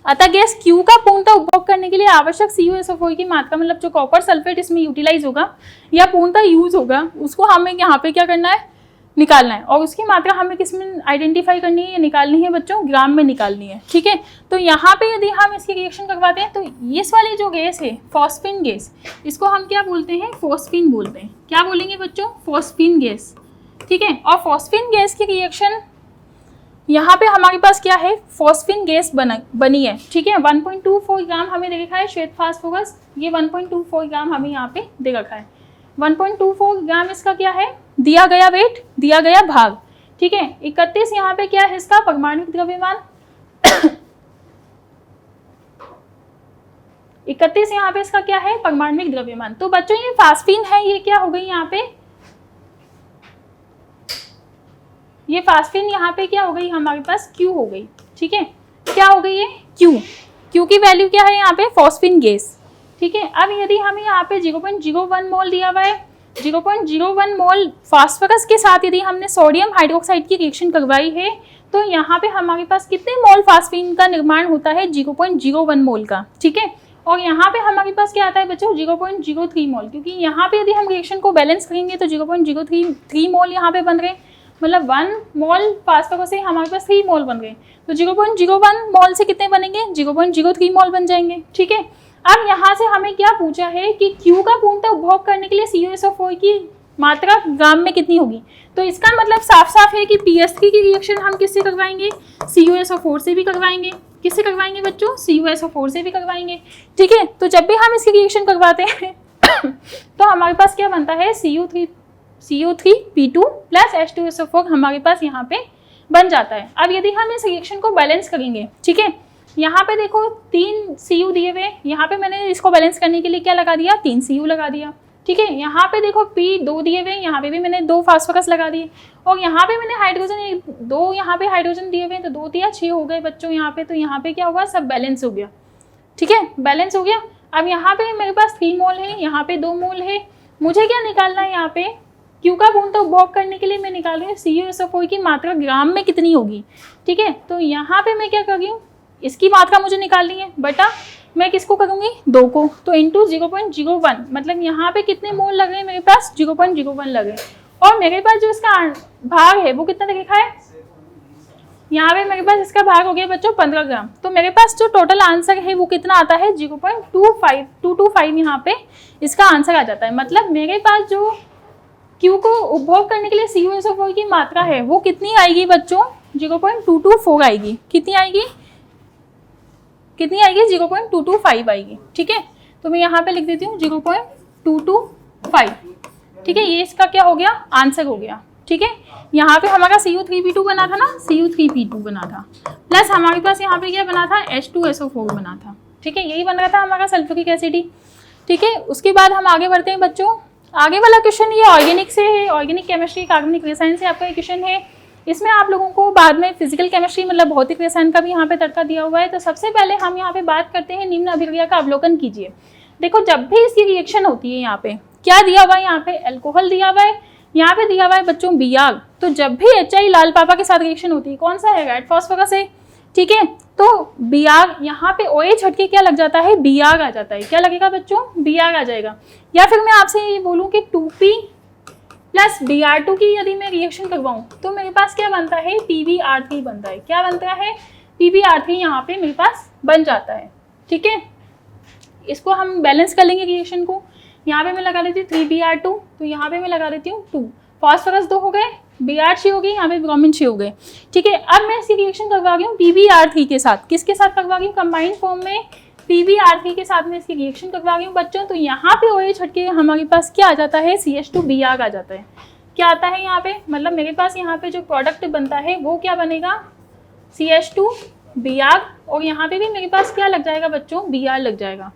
अतः गैस Q का पूर्णतः उपभोग करने के लिए आवश्यक CuSO4 की मात्रा, मतलब जो कॉपर सल्फेट इसमें यूटिलाइज होगा या पूर्णतः यूज होगा, उसको हमें यहाँ पे क्या करना है, निकालना है। और उसकी मात्रा हमें किस में आइडेंटिफाई करनी है, निकालनी है बच्चों, ग्राम में निकालनी है। ठीक है, तो यहाँ पे यदि हम इसकी रिएक्शन करवाते हैं तो इस वाली जो गैस है फॉस्फिन गैस, इसको हम क्या बोलते हैं, फोस्फिन बोलते हैं। क्या बोलेंगे बच्चों, फोस्फिन गैस। ठीक है, और फोस्फिन गैस की रिएक्शन यहाँ पे हमारे पास क्या है, फोस्फिन गैस बनी है। ठीक है, 1.24 ग्राम हमें दे रखा है श्वेत फास्फोरस, ये 1.24 ग्राम हमें यहाँ पे दे रखा है। 1.24 ग्राम इसका क्या है, दिया गया वेट, दिया गया भाग। ठीक है, 31 यहाँ पे क्या है इसका परमाणुक द्रव्यमान 31 यहाँ पे इसका क्या है, परमाणुक द्रव्यमान। तो बच्चों ये फास्फिन है, ये क्या हो गई यहाँ पे, ये फास्फिन यहाँ पे क्या हो गई हमारे पास, Q हो गई। ठीक है, क्या हो गई ये Q की वैल्यू क्या है यहाँ पे, फॉस्फिन गैस। ठीक है, अब यदि हमें यहाँ पे 0.01 मोल दिया हुआ है, 0.01 मोल फास्फोरस के साथ यदि हमने सोडियम हाइड्रोक्साइड की रिएक्शन करवाई है तो यहाँ पे हमारे पास कितने मोल फास्फिन का निर्माण होता है, 0.01 मोल का। ठीक है, और यहाँ पे हमारे पास क्या आता है बच्चों, 0.03 मोल, क्योंकि यहाँ पे यदि हम रिएक्शन को बैलेंस करेंगे तो 0.03 मोल यहाँ पे बन रहे हैं। मतलब 1 मोल फास्फोरस से हमारे पास 3 मोल बन गए, तो 0.01 मोल से कितने बनेंगे, 0.03 मोल बन जाएंगे। ठीक है, अब यहाँ से हमें क्या पूछा है कि Q का पूर्णतः उपभोग करने के लिए CuSO4 की मात्रा ग्राम में कितनी होगी। तो इसका मतलब साफ साफ है कि PS3 की रिएक्शन हम किससे करवाएंगे, CuSO4 से भी करवाएंगे। किससे करवाएंगे बच्चों, CuSO4 से भी करवाएंगे। ठीक है, तो जब भी हम इसकी रिएक्शन करवाते हैं तो हमारे पास क्या बनता है, CO3P2 प्लस H2SO4 हमारे पास यहाँ पे बन जाता है। अब यदि हम इस रिएक्शन को बैलेंस करेंगे, ठीक है, यहाँ पे देखो 3 Cu दिए हुए, यहाँ पे मैंने इसको बैलेंस करने के लिए क्या लगा दिया, 3 Cu लगा दिया। ठीक है, यहाँ पे देखो P 2 दिए हुए, यहाँ पे भी मैंने 2 फास्फोरस लगा दिए, और यहाँ पे मैंने हाइड्रोजन 2 यहाँ पे हाइड्रोजन दिए हुए, तो 2 दिया 6 हो गए बच्चों यहाँ पे। तो यहाँ पे क्या हुआ, सब बैलेंस हो गया। ठीक है, बैलेंस हो गया। अब यहाँ पे मेरे पास 3 मोल है, यहाँ पे 2 मोल है। मुझे क्या निकालना है, यहाँ पे Q का पूर्णतः उपभोग करने के लिए मैं निकाल रही हूँ CuSO4 की मात्रा ग्राम में कितनी होगी। ठीक है, तो यहाँ पे मैं क्या कर रही हूँ, इसकी मात्रा मुझे निकालनी है, बटा मैं किसको करूँगी, 2 को, तो इंटू 0.01, मतलब यहाँ पे कितने मोल लग रहे हैं मेरे पास, 0.01 लग रहे, और मेरे पास जो इसका भाग है वो कितना लिखा है, यहाँ पे मेरे पास इसका भाग हो गया बच्चों 15 ग्राम। तो मेरे पास जो टोटल आंसर है वो कितना आता है, 0.225 यहाँ पे इसका आंसर आ जाता है। मतलब मेरे पास जो Q को उपभोग करने के लिए CuSO4 की मात्रा है वो कितनी आएगी बच्चों, 0.224 आएगी। कितनी आएगी, 0.225 आएगी। ठीक है, तो मैं यहाँ पे लिख देती हूँ 0.225। ठीक है, ये इसका क्या हो गया, आंसर हो गया। ठीक है, यहाँ पे हमारा Cu3P2 बना था ना, Cu3P2 बना था, प्लस हमारे पास यहाँ पे क्या बना था, H2SO4 बना था। ठीक है, यही बन रहा था हमारा सल्फ्यूरिक एसिड। ठीक है, उसके बाद हम आगे बढ़ते हैं बच्चों। आगे वाला क्वेश्चन ये ऑर्गेनिक से है, ऑर्गेनिक केमिस्ट्री कार्बनिक रसायन से आपका ये क्वेश्चन है। इसमें आप लोगों को बाद में फिजिकल केमिस्ट्री मतलब भौतिक रसायन का भी यहाँ पे तड़का दिया हुआ है। तो सबसे पहले हम यहाँ पे बात करते हैं, निम्न अभिक्रिया का अवलोकन कीजिए। देखो, जब भी इसकी रिएक्शन होती है, यहाँ पे क्या दिया हुआ है, यहाँ पे अल्कोहल दिया हुआ है, यहाँ पे दिया हुआ है बच्चों बियाग। तो जब भी HI लाल पापा के साथ रिएक्शन होती है, कौन सा है, रेड फास्फोरस है। ठीक है, तो बियाग यहाँ पे OH हटके क्या लग जाता है, बियाग आ जाता है। क्या लगेगा बच्चों, बियाग आ जाएगा। या फिर मैं आपसे ये बोलूँ कि 2P प्लस Br2 की यदि मैं रिएक्शन करवाऊँ तो मेरे पास क्या बनता है, PbR3 बनता है। क्या बनता है, PbR3 यहाँ पे मेरे पास बन जाता है। ठीक है, इसको हम बैलेंस कर लेंगे रिएक्शन को। यहाँ पे मैं लगा देती हूँ 3Br2, तो यहाँ पे मैं लगा देती हूँ 2, फास्फोरस 2 हो गए, Br6 हो गई, यहाँ पे ब्रोमीन 6 हो गए। ठीक है, अब मैं इसकी रिएक्शन करवा रही हूँ PbR3 के साथ। किसके साथ करवा रही हूँ, कंबाइंड फॉर्म में PbR3 के साथ में इसकी रिएक्शन करवा रही हूँ बच्चों। तो यहाँ पे OH हटके हमारे पास क्या आ जाता है, CH2Biag आ जाता है। क्या आता है यहाँ पे, मतलब मेरे पास यहाँ पे जो प्रोडक्ट बनता है वो क्या बनेगा, CH2Biag, और यहाँ पे भी मेरे पास क्या लग जाएगा बच्चों, Br लग जाएगा।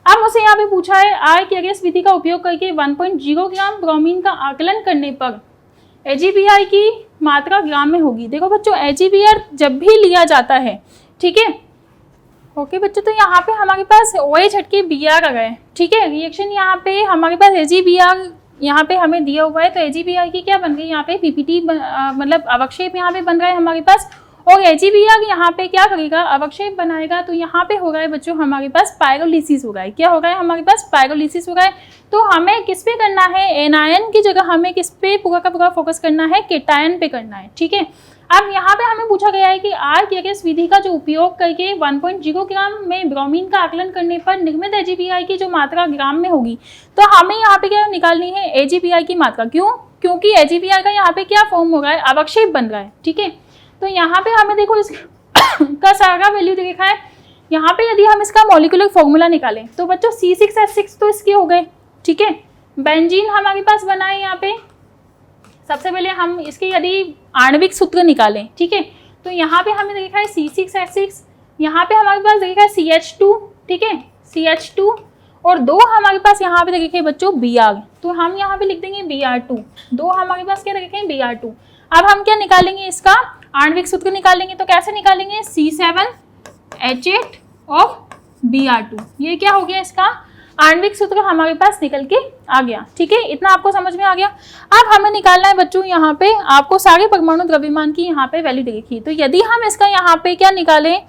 अब मुझसे यहाँ पे पूछा है, आर की अगेंस्ट विधि का उपयोग करके 1.0 ग्राम ब्रोमीन का आकलन करने पर AgBr की मात्रा ग्राम में होगी। देखो बच्चों, AgBr जब भी लिया जाता है, ठीक है, ओके बच्चों, तो यहाँ पे हमारे पास OH हटके Br आ गए। ठीक है, रिएक्शन यहाँ पे हमारे पास AgBr यहाँ पे हमें दिया हुआ है, तो AgBr की क्या बन गई, यहाँ पे PPT मतलब अवक्षेप यहाँ पे बन रहा है हमारे पास, और AgBr यहाँ पे क्या करेगा, अवक्षेप बनाएगा। तो यहाँ पे हो रहा है बच्चों हमारे पास पायरोलिसिस हो रहा है। क्या हो रहा है, हमारे पास पायरोलिसिस हो रहा है। तो हमें किस पे करना है, एनायन की जगह हमें किस पे पूरा का पूरा फोकस करना है, केटायन पे करना है। ठीक है, अब यहाँ पे हमें पूछा गया है कि आर की अगेंस्ट विधि का जो उपयोग करके 1.0 ग्राम में ब्रोमीन का आकलन करने पर निर्मित AgBr की जो मात्रा ग्राम में होगी, तो हमें यहाँ पे क्या निकालनी है, AgBr की मात्रा। क्यों, क्योंकि AgBr का यहाँ पे क्या फॉर्म हो रहा है, अवक्षेप बन रहा है। ठीक है, तो यहाँ पे हमें देखो इसका सारा वैल्यू देखा है। यहाँ पे यदि हम इसका मॉलिक्यूलर फॉर्मूला निकालें तो बच्चों C6H6 तो इसके हो गए। ठीक है, बेंजीन हमारे पास बना है। यहाँ पे सबसे पहले हम इसके यदि आणविक सूत्र निकालें, ठीक है, तो यहाँ पे हमें देखा है C6H6, यहाँ पे हमारे पास देखा है CH2, ठीक है, CH2, और 2 हमारे पास यहाँ पे देखे बच्चों Br, तो हम यहाँ पे लिख देंगे Br2। 2 हमारे पास क्या देखे Br2। अब हम क्या निकालेंगे, इसका आणविक सूत्र निकालेंगे। तो कैसे निकालेंगे, C7H8 और Br2, ये क्या हो गया, इसका आणविक सूत्र हमारे पास निकल के आ गया। ठीक है, इतना आपको समझ में आ गया। अब हमें निकालना है बच्चों, यहाँ पे आपको सारे परमाणु द्रव्यमान की यहाँ पे वैल्यू देखी। तो यदि हम इसका यहाँ पे क्या निकालें,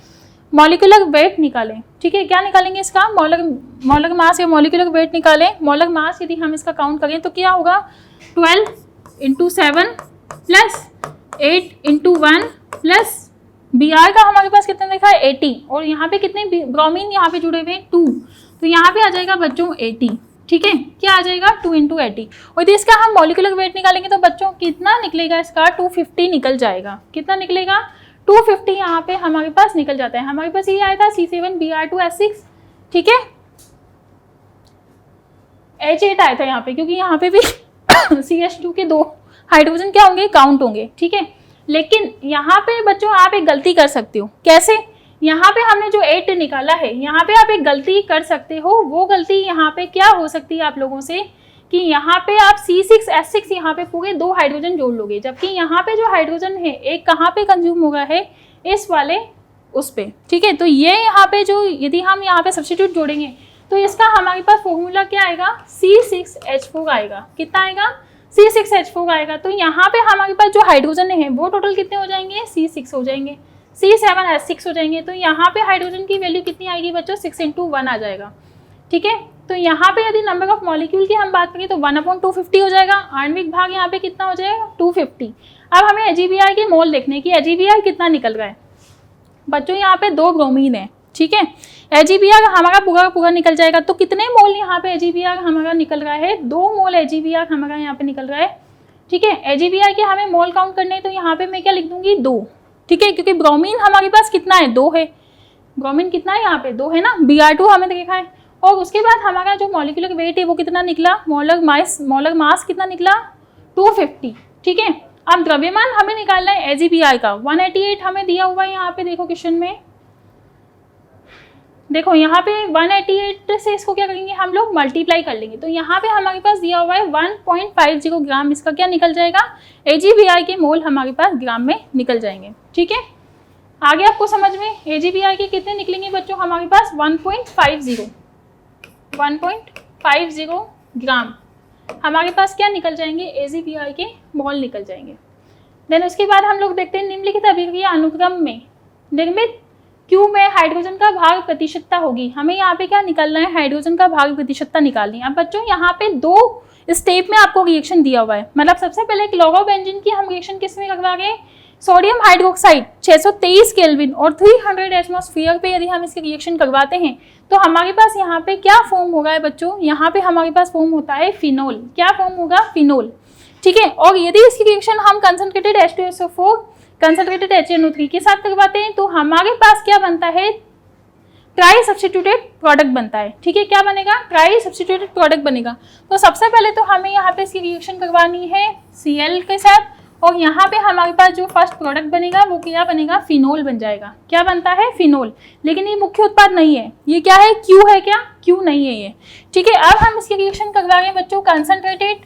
मॉलिक्यूलर वेट निकालें। ठीक है, क्या निकालेंगे, इसका मॉलर मास या मॉलिक्यूलर वेट निकालें। मॉलर मास यदि हम इसका काउंट करें तो क्या होगा, 12 × 7 प्लस 8 × 1 प्लस Br का हमारे पास कितना देखा है 80, और यहाँ पे कितने ब्रोमीन यहाँ पे जुड़े हुए हैं 2, तो यहाँ पे आ जाएगा बच्चों 80। ठीक है, क्या आ जाएगा 2 × 80, और यदि इसका हम मॉलिक्यूलर वेट निकालेंगे तो बच्चों कितना निकलेगा इसका 250 निकल जाएगा। कितना निकलेगा 250 यहाँ पे हमारे पास निकल जाता है। हमारे पास ये आया था C7Br2S6, ठीक है, H8 आया था यहाँ पे, क्योंकि यहाँ पे भी CH2 के 2 हाइड्रोजन क्या होंगे काउंट होंगे। ठीक है, लेकिन यहाँ पे बच्चों आप एक गलती कर सकते हो। कैसे? यहाँ पे हमने जो 8 निकाला है, यहाँ पे आप एक गलती कर सकते हो। वो गलती यहाँ पे क्या हो सकती है आप लोगों से कि यहाँ पे आप C6H6 यहाँ पे पूरे 2 हाइड्रोजन जोड़ लोगे, जबकि यहाँ पे जो हाइड्रोजन है एक कहाँ पे कंज्यूम हो रहा है, इस वाले उस पे। ठीक है, तो ये यहाँ पे जो यदि हम यहाँ पे सब्स्टिट्यूट जोड़ेंगे तो इसका हमारे पास फॉर्मूला क्या आएगा C6H4 आएगा। कितना आएगा C6H4 आएगा। तो यहाँ पे हमारे पास जो हाइड्रोजन है वो टोटल कितने हो जाएंगे C6 हो जाएंगे, C7H6 हो जाएंगे। तो यहाँ पे हाइड्रोजन की वैल्यू कितनी आएगी बच्चों 6 × 1 आ जाएगा। ठीक है, तो यहाँ पे यदि नंबर ऑफ मॉलिक्यूल की हम बात करें तो 1/250 हो जाएगा। आणविक भाग यहाँ पे कितना हो जाएगा 250। अब हमें AgBr के मोल देखने की AgBr कितना निकल रहा है बच्चों। यहाँ पे 2 ब्रोमीन है, ठीक है, AgBr हमारा पूरा निकल जाएगा। तो कितने मोल यहाँ पे AgBr हमारा निकल रहा है 2 मोल AgBr हमारा यहाँ पे निकल रहा है। ठीक है, AgBr के हमें मोल काउंट करने हैं, तो यहाँ पे मैं क्या लिख दूंगी 2। ठीक है, क्योंकि ब्रोमीन हमारे पास कितना है 2 है, ब्रोमीन कितना है यहाँ पे 2 है ना, Br2 हमें देखा है। और उसके बाद हमारा जो मॉलिक्यूलर वेट है वो कितना निकला, मोलर मास कितना निकला 250। ठीक है, अब द्रव्यमान हमें निकालना है AgBr का 188 हमें दिया हुआ है यहाँ पे। देखो क्वेश्चन में, देखो यहाँ पे 188 से इसको क्या करेंगे हम लोग मल्टीप्लाई कर लेंगे। तो यहाँ पे हमारे पास दिया हुआ है 1.50 ग्राम इसका क्या निकल जाएगा AgBr के मोल हमारे पास ग्राम में निकल जाएंगे। ठीक है, आगे आपको समझ में AgBr के कितने निकलेंगे बच्चों हमारे पास 1.50 ग्राम हमारे पास क्या निकल जाएंगे AgBr के मोल निकल जाएंगे। देन उसके बाद हम लोग देखते हैं निम्नलिखित अभिक्रिया अनुक्रम में निर्मित क्यू में हाइड्रोजन का भाग प्रतिशतता होगी। हमें यहाँ पे क्या निकालना है हाइड्रोजन का भाग प्रतिशतता निकालनी है। अब बच्चों यहाँ पे 2 स्टेप में आपको रिएक्शन दिया हुआ है, मतलब सबसे पहले क्लोरोबेंजीन की हम रिएक्शन किस में करवा रहे हैं सोडियम हाइड्रोक्साइड 623 केल्विन और 300 एटमॉस्फेयर पे यदि हम इसकी रिएक्शन करवाते हैं तो हमारे पास यहाँ पे क्या फॉर्म होगा है बच्चों, यहाँ पे हमारे पास फॉर्म होता है फिनोल। क्या फॉर्म होगा फिनोल। ठीक है, और यदि इसकी रिएक्शन हम कंसंट्रेटेड H2SO4 कंसंट्रेटेड HNO3 के साथ करवाते हैं तो हमारे पास क्या बनता है ट्राई सब्स्टिट्यूटेड प्रोडक्ट बनता है। ठीक है, क्या बनेगा ट्राई सब्स्टिट्यूटेड प्रोडक्ट बनेगा। तो सबसे पहले तो हमें यहाँ पे इसकी रिएक्शन करवानी है Cl के साथ, और यहाँ पे हमारे पास जो फर्स्ट प्रोडक्ट बनेगा वो क्या बनेगा फिनोल बन जाएगा। क्या बनता है फिनोल, लेकिन ये मुख्य उत्पाद नहीं है, ये क्या है क्यू है, क्या क्यू नहीं है ये। ठीक है, अब हम इसकी रिएक्शन करवा रहे हैं बच्चों कंसंट्रेटेड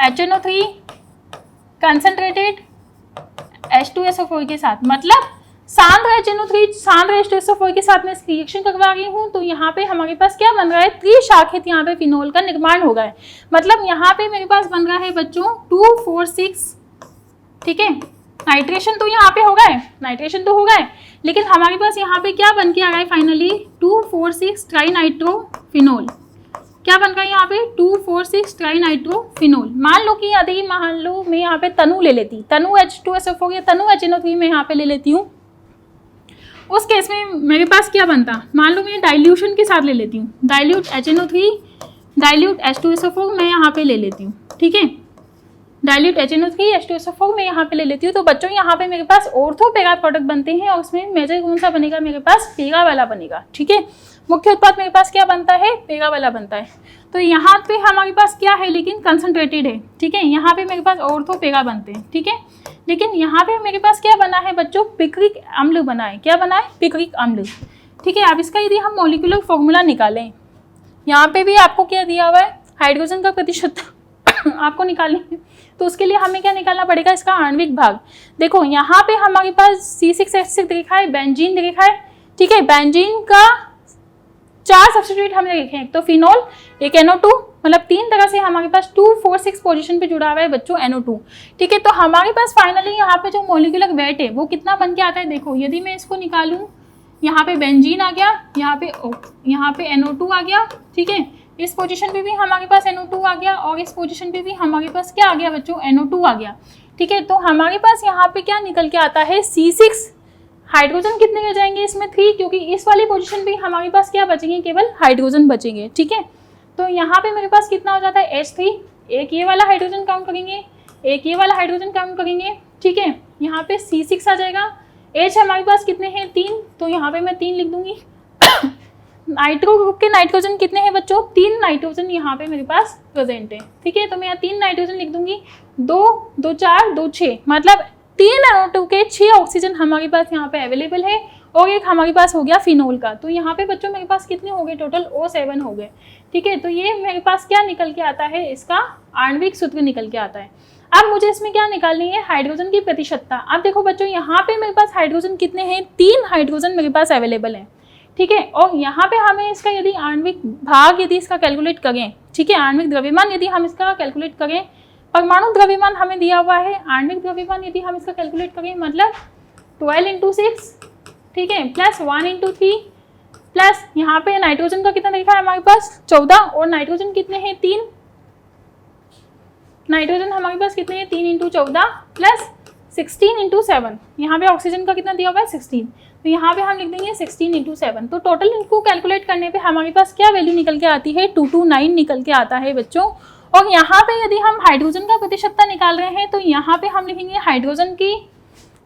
HNO3 कंसंट्रेटेड H2SO4 के साथ, मतलब सांद्र HNO3 सांद्र H2SO4 के साथ में इसकी रिएक्शन करवा रही हूँ। तो यहाँ पे हमारे पास क्या बन रहा है त्रिशाखित यहाँ पे फिनोल का निर्माण हो गया है। मतलब यहाँ पे मेरे पास बन रहा है बच्चों 2,4,6। ठीक है, नाइट्रेशन तो यहाँ पे होगा है, नाइट्रेशन तो होगा है, लेकिन हमारे पास यहाँ पे क्या बन के आ रहा है फाइनली 2,4,6 ट्राइनाइट्रोफिनोल। क्या बन रहा है यहाँ पे 2,4,6 ट्राइनाइट्रोफिनोल। मान लो कि यदि मान लो मैं यहाँ पे तनु ले लेती, तनु H2SO4 या तनु HNO3 में यहाँ पे ले लेती हूँ, उस केस में मेरे पास क्या बनता, मान लो मैं डाइल्यूशन के साथ ले लेती हूँ, डाइल्यूट HNO3 डाइल्यूट H2SO4 मैं यहाँ पे ले लेती हूँ। ठीक है, डाइल्यूट HNO3 H2SO4 मैं यहाँ पे ले लेती हूँ। तो बच्चों यहाँ पे मेरे पास ऑर्थो पेरा प्रोडक्ट बनते हैं और उसमें मेजर कौन सा बनेगा मेरे पास पेरा वाला बनेगा। ठीक है, मुख्य उत्पाद मेरे पास क्या बनता है पेरा वाला बनता है। तो यहाँ पे हमारे पास क्या है लेकिन कंसंट्रेटेड है। ठीक है, यहाँ पे मेरे पास ऑर्थो पेरा बनते हैं। ठीक है, लेकिन यहाँ पे मेरे पास क्या बना है बच्चों पिक्रिक अम्ल बना है। क्या बना है पिक्रिक अम्ल। ठीक है, अब इसका यदि हम मॉलिक्यूलर फॉर्मूला निकालें, यहाँ पे भी आपको क्या दिया हुआ है हाइड्रोजन का प्रतिशत आपको निकालनी है, तो उसके लिए हमें क्या निकालना पड़ेगा इसका आणविक भाग। देखो यहाँ पे हमारे पास C6H6 देखा है, बेंजीन देखा है। ठीक है, बेंजीन का 4 सब्स्टिट्यूट हमने देखे हैं, तो फिनोल एक NO2, मतलब 3 तरह से हमारे पास 2,4,6 पोजीशन पे जुड़ा हुआ है बच्चों NO2। ठीक है, तो हमारे पास फाइनली यहाँ पे जो मॉलिक्यूलर वेट है वो कितना बन के आता है। देखो यदि मैं इसको निकालूं, यहाँ पे बेंजीन आ गया, यहाँ पे NO2 आ गया। ठीक है, इस पोजीशन पे भी हमारे पास NO2 आ गया और इस पोजीशन पे भी हमारे पास क्या आ गया बच्चों, NO2 आ गया। ठीक है, तो हमारे पास यहाँ पे क्या निकल के आता है, C6। हाइड्रोजन कितने रह जाएंगे इसमें 3, क्योंकि इस वाली पोजीशन पे हमारे पास क्या बचेंगे, केवल हाइड्रोजन बचेंगे। ठीक है, तो यहाँ पे मेरे पास कितना हो जाता है H3, एक ये वाला हाइड्रोजन काउंट करेंगे, एक ये वाला हाइड्रोजन काउंट करेंगे। ठीक है, यहाँ पे C6 आ जाएगा। H हमारे पास कितने हैं 3, तो यहाँ पे मैं 3 लिख दूंगी। नाइट्रो ग्रुप के नाइट्रोजन कितने हैं बच्चों, 3 नाइट्रोजन यहाँ पे मेरे पास प्रेजेंट है। ठीक है, तो मैं यहाँ 3 नाइट्रोजन लिख दूंगी, 2 2 4 2 6, मतलब 3 NO2 के 6 ऑक्सीजन हमारे पास यहाँ पे अवेलेबल है और एक हमारे पास हो गया फिनोल का। तो यहाँ पे बच्चों मेरे पास कितने हो गए, टोटल O7 हो गए। ठीक है, तो ये मेरे पास क्या निकल के आता है, इसका आणविक सूत्र निकल के आता है। अब मुझे इसमें क्या निकालनी है, हाइड्रोजन की प्रतिशतता। अब देखो बच्चों यहाँ पे मेरे पास हाइड्रोजन कितने हैं, 3 हाइड्रोजन मेरे पास अवेलेबल है। ठीक है, और यहाँ पे हमें इसका यदि आणविक भाग यदि इसका कैलकुलेट करें, ठीक है, आणविक द्रव्यमान यदि हम इसका कैलकुलेट करें, परमाणु द्रव्यमान हमें दिया हुआ है, आणविक द्रव्यमान यदि हम इसका कैलकुलेट करें मतलब 12 × 6, ठीक है, प्लस 1 × 3, प्लस यहाँ पे नाइट्रोजन का कितना देखा है हमारे पास 14, और नाइट्रोजन कितने हैं 3, नाइट्रोजन हमारे पास कितने हैं 3 × 14 प्लस 16 × 7, यहाँ पे ऑक्सीजन का कितना दिया हुआ है 16, तो यहाँ पे हम लिख देंगे 16 × 7। तो टोटल इनको कैलकुलेट करने पे हमारे पास क्या वैल्यू निकल के आती है, 229 निकल के आता है बच्चों। और यहाँ पे यदि हम हाइड्रोजन का प्रतिशतता निकाल रहे हैं तो यहाँ पे हम लिखेंगे हाइड्रोजन की,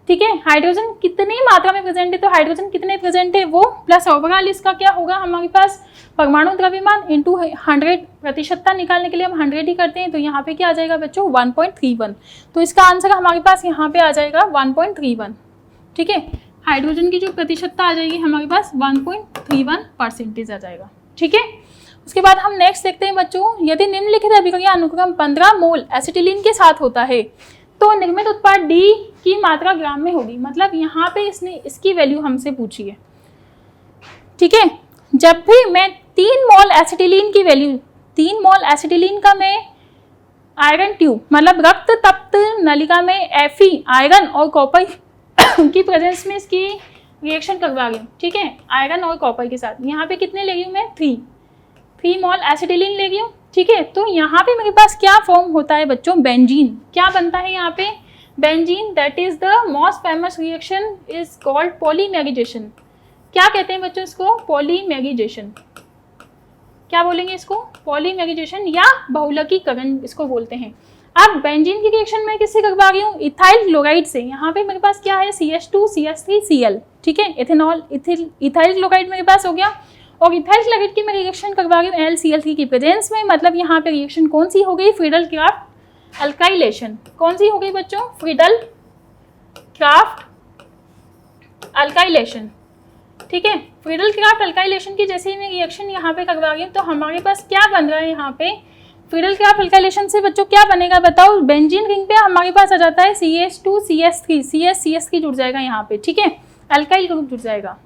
ठीक है, हाइड्रोजन कितनी मात्रा में प्रेजेंट है, तो हाइड्रोजन कितने प्रेजेंट है वो, प्लस ओवरऑल इसका क्या होगा हमारे पास परमाणु द्रव्यमान इंटू 100, प्रतिशतता निकालने के लिए हम 100 ही करते हैं, तो यहाँ पे क्या आ जाएगा बच्चों 1.31। तो इसका आंसर हमारे पास यहाँ पे आ जाएगा 1.31। ठीक है, हाइड्रोजन की जो प्रतिशतता आ जाएगी हमारे पास 1.31% आ जाएगा। ठीक है, उसके बाद हम नेक्स्ट देखते हैं बच्चों, यदि निम्नलिखित अभिक्रिया अनुक्रम 15 मोल एसिटिलीन के साथ होता है तो निर्मित उत्पाद D की मात्रा ग्राम में होगी। मतलब यहाँ पे इसने इसकी वैल्यू हमसे पूछी है। ठीक है, जब भी मैं 3 मोल एसिटिलीन की वैल्यू, 3 मोल एसिटिलीन का मैं आयरन ट्यूब मतलब रक्त तप्त नलिका में Fe आयरन और कॉपर की प्रेजेंस में इसकी रिएक्शन करवा रही हूँ। ठीक है, आयरन और कॉपर के साथ यहाँ पे कितने ले रही हूँ मैं 3 मोल एसिटिलीन ले रही हूँ। ठीक है, तो यहाँ पे मेरे पास क्या फॉर्म होता है बच्चों, बेंजीन। क्या बनता है यहाँ पे, benzene, that is the most famous reaction is called polymerisation. क्या कहते हैं बच्चों इसको, पॉलीमेरिजेशन। क्या बोलेंगे इसको, पॉलीमेरिजेशन या बहुलकीकरण इसको बोलते हैं। अब बेंजीन की रिएक्शन में किससे करवा रही हूँ, इथाइल क्लोराइड से। यहाँ पे मेरे पास क्या है CH2 CH3 Cl। ठीक है, इथेनॉल इथाइल क्लोराइड मेरे पास हो गया, और इथाइल क्लोराइड की मैं रिएक्शन करवा रही हूँ LCl3 की प्रेजेंस में। मतलब यहाँ पे रिएक्शन कौन सी हो गई, फ्रीडल क्राफ्ट अल्काइलेशन। कौन सी हो गई बच्चों, फ्रीडल क्राफ्ट अल्काइलेशन। ठीक है, फ्रीडल क्राफ्ट अल्काइलेशन की जैसे ही मैं रिएक्शन यहाँ पे करवा रही हूँ तो हमारे पास क्या बन रहा है यहाँ पे, फ्रीडल क्राफ्ट अल्काइलेशन से बच्चों क्या बनेगा बताओ, बेंजीन रिंग पे हमारे पास आ जाता है CH2 CH3 CH जुड़ जाएगा यहाँ पे। ठीक है, अल्काइल ग्रुप जुड़ जाएगा।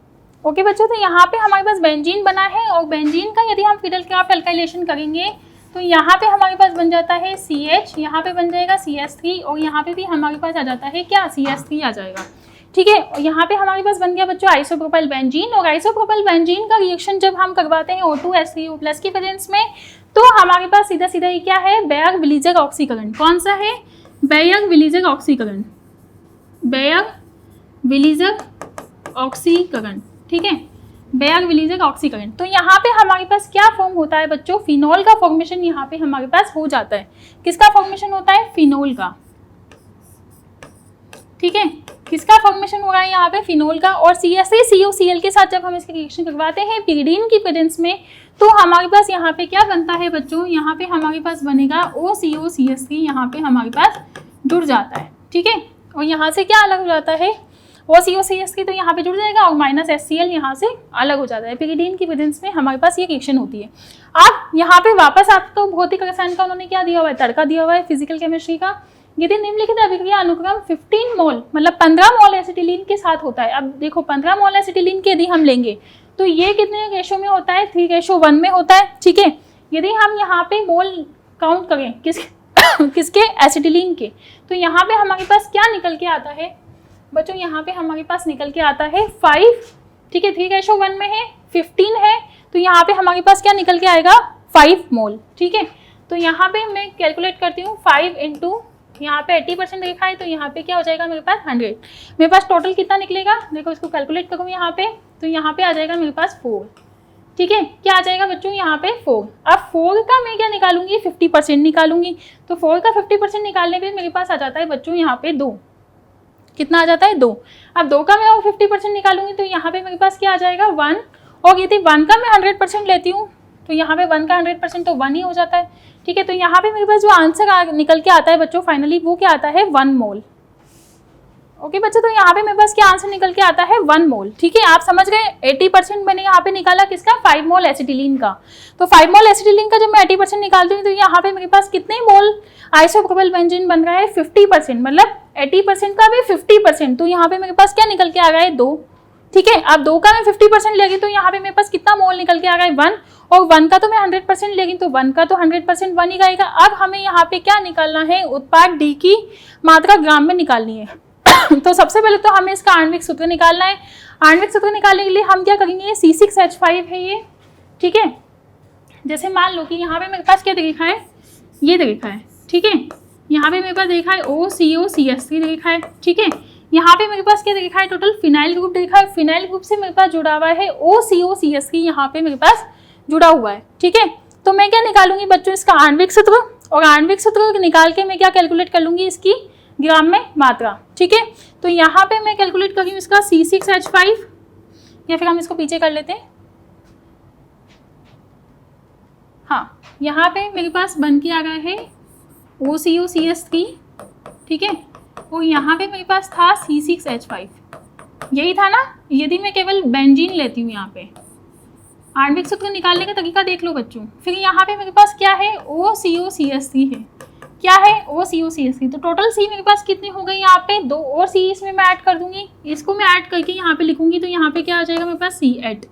ओके बच्चों, तो यहाँ पे हमारे पास बेंजीन बना है, और बेंजीन का यदि हम फ्रीडल क्राफ्ट अल्काइलेशन करेंगे तो यहाँ पे हमारे पास बन जाता है CH, यहाँ पे बन जाएगा CH3, और यहाँ पे भी हमारे पास आ जाता है क्या, CH3 आ जाएगा। ठीक है, और यहाँ पे हमारे पास बन गया बच्चों आइसोप्रोपाइल बेंजीन। और आइसोप्रोपाइल बेंजीन का रिएक्शन जब हम करवाते हैं O2H3O+ की प्रेजेंस में तो हमारे पास सीधा सीधा ये क्या है, बेयर-विलीजर ऑक्सीकरण। कौन सा है, बेयर-विलीजर ऑक्सीकरण, बेयर-विलीजर ऑक्सीकरण। ठीक है, बेयर-विलीजर ऑक्सीकरण। तो यहाँ पे हमारे पास क्या फॉर्म होता है बच्चों, फिनोल का फॉर्मेशन यहाँ पे हमारे पास हो जाता है। किसका फॉर्मेशन होता है, फिनोल का। ठीक है, किसका फॉर्मेशन हो रहा है यहाँ पे, फिनोल का। और CH3COCl के साथ जब हम इसकी रिएक्शन करवाते हैं pyridine की प्रेजेंस में तो हमारे पास यहाँ पे क्या बनता है बच्चों, यहाँ पे हमारे पास बनेगा OCOCH3, यहाँ पे हमारे पास जुड़ जाता है। ठीक है, और यहाँ से क्या अलग हो जाता है, OCOCH3 तो यहाँ पे जुड़ जाएगा, और -HCl यहाँ से अलग हो जाता है। pyridine की प्रेजेंस में हमारे पास ये रिएक्शन होती है। अब यहाँ पे वापस आपको तो भौतिक रसायन का उन्होंने क्या दिया हुआ है, तड़का दिया हुआ है फिजिकल केमिस्ट्री का। यदि निम्नलिखित अभिक्रिया अनुक्रम 15 मोल मतलब 15 मोल एसिटिलीन के साथ होता है। अब देखो 15 मोल एसिटिलीन के यदि हम लेंगे तो ये कितने रेशो में होता है, 3:1 में होता है। ठीक है, यदि हम यहाँ पे मोल काउंट करें किसके एसिटिलीन के, तो यहाँ पे हमारे पास क्या निकल के आता है बच्चों, यहाँ पे हमारे पास निकल के आता है 5। ठीक है, 3:1 में है, 15 है, तो यहाँ पे हमारे पास क्या निकल के आएगा 5 मोल। ठीक है, तो यहाँ पे मैं कैलकुलेट करती हूँ 5 इंटू यहाँ पे 80% रेखा है, तो यहाँ पे क्या हो जाएगा मेरे पास 100। मेरे पास टोटल कितना निकलेगा, देखो इसको कैलकुलेट करूँ यहाँ पे, तो यहाँ पे आ जाएगा मेरे पास 4। ठीक है, क्या आ जाएगा बच्चों यहाँ पे 4। अब 4 का मैं क्या निकालूंगी, 50% निकालूंगी। तो 4 का 50% निकालने पे मेरे पास आ जाता है बच्चों यहाँ पे 2। कितना आ जाता है 2। अब 2 का मैं 50% निकालूंगी तो यहाँ पे मेरे पास क्या आ जाएगा 1। और यदि 1 का मैं 100% लेती हूँ तो यहाँ पे 1 का 100% तो 1 ही हो जाता है। ठीक है, तो यहाँ पे मेरे पास जो आंसर निकल के आता है बच्चों फाइनली वो क्या आता है 1 मोल। ओके बच्चों, तो यहाँ पे मेरे पास क्या आंसर निकल के आता है 1 मोल। ठीक है, आप समझ गए। 80% मैंने यहाँ पे निकाला किसका, 5 मोल एसिटिलीन का। तो 5 मोल एसिटिलीन का जब मैं 80% निकालती हूँ तो यहाँ पे मेरे पास कितने मोल आइसोप्रोपेल बेंजीन बन रहा है 50%, मतलब 80% का भी 50%। तो यहाँ पे मेरे पास क्या निकल के आ रहा है 2। ठीक है, अब 2 का मैं 50% लेगी तो यहाँ पे मेरे पास कितना मोल निकल के आ रहा है 1। और 1 का तो मैं 100% लेगी तो 1 का तो 100% 1 ही रहेगा। अब हमें यहाँ पे क्या निकालना है, उत्पाद डी की मात्रा ग्राम में निकालनी है। तो सबसे पहले तो हमें इसका आणविक सूत्र निकालना है। आणविक सूत्र निकालने के लिए हम क्या करेंगे, C6H5 है ये। ठीक है, जैसे मान लो कि यहाँ पे मेरे पास क्या देखा है, ये देखा है। ठीक है, यहाँ पे मेरे पास देखा है OCOCH3 देखा है। ठीक है, यहाँ पे मेरे पास क्या देखा है, टोटल फिनाइल ग्रुप देखा है। फिनाइल ग्रुप से मेरे पास जुड़ा हुआ है OCOCH3 यहाँ पे मेरे पास जुड़ा हुआ है। ठीक है, तो मैं क्या निकालूंगी बच्चों, इसका आणविक सूत्र। और आणविक सूत्र निकाल के मैं क्या कैलकुलेट कर लूंगी, इसकी ग्राम में मात्रा। ठीक है, तो यहाँ पे मैं कैलकुलेट कर रही हूँ इसका C6H5, या फिर हम इसको पीछे कर लेते हैं। हाँ, यहाँ पे मेरे पास बन के आ गया है OCOCH3। ठीक है, और यहाँ पे मेरे पास था C6H5, यही था ना। यदि मैं केवल बेंजीन लेती हूँ यहाँ पे, आणविक सूत्र निकालने का तरीका देख लो बच्चों। फिर यहाँ पे मेरे पास क्या है, OCOCH3 है। क्या है, OCOCH3। तो टोटल C मेरे पास कितनी हो गई यहाँ पे 2, और C इसमें मैं ऐड कर दूंगी। इसको मैं ऐड करके यहाँ पे लिखूंगी तो यहाँ पे क्या आ जाएगा मेरे पास C8।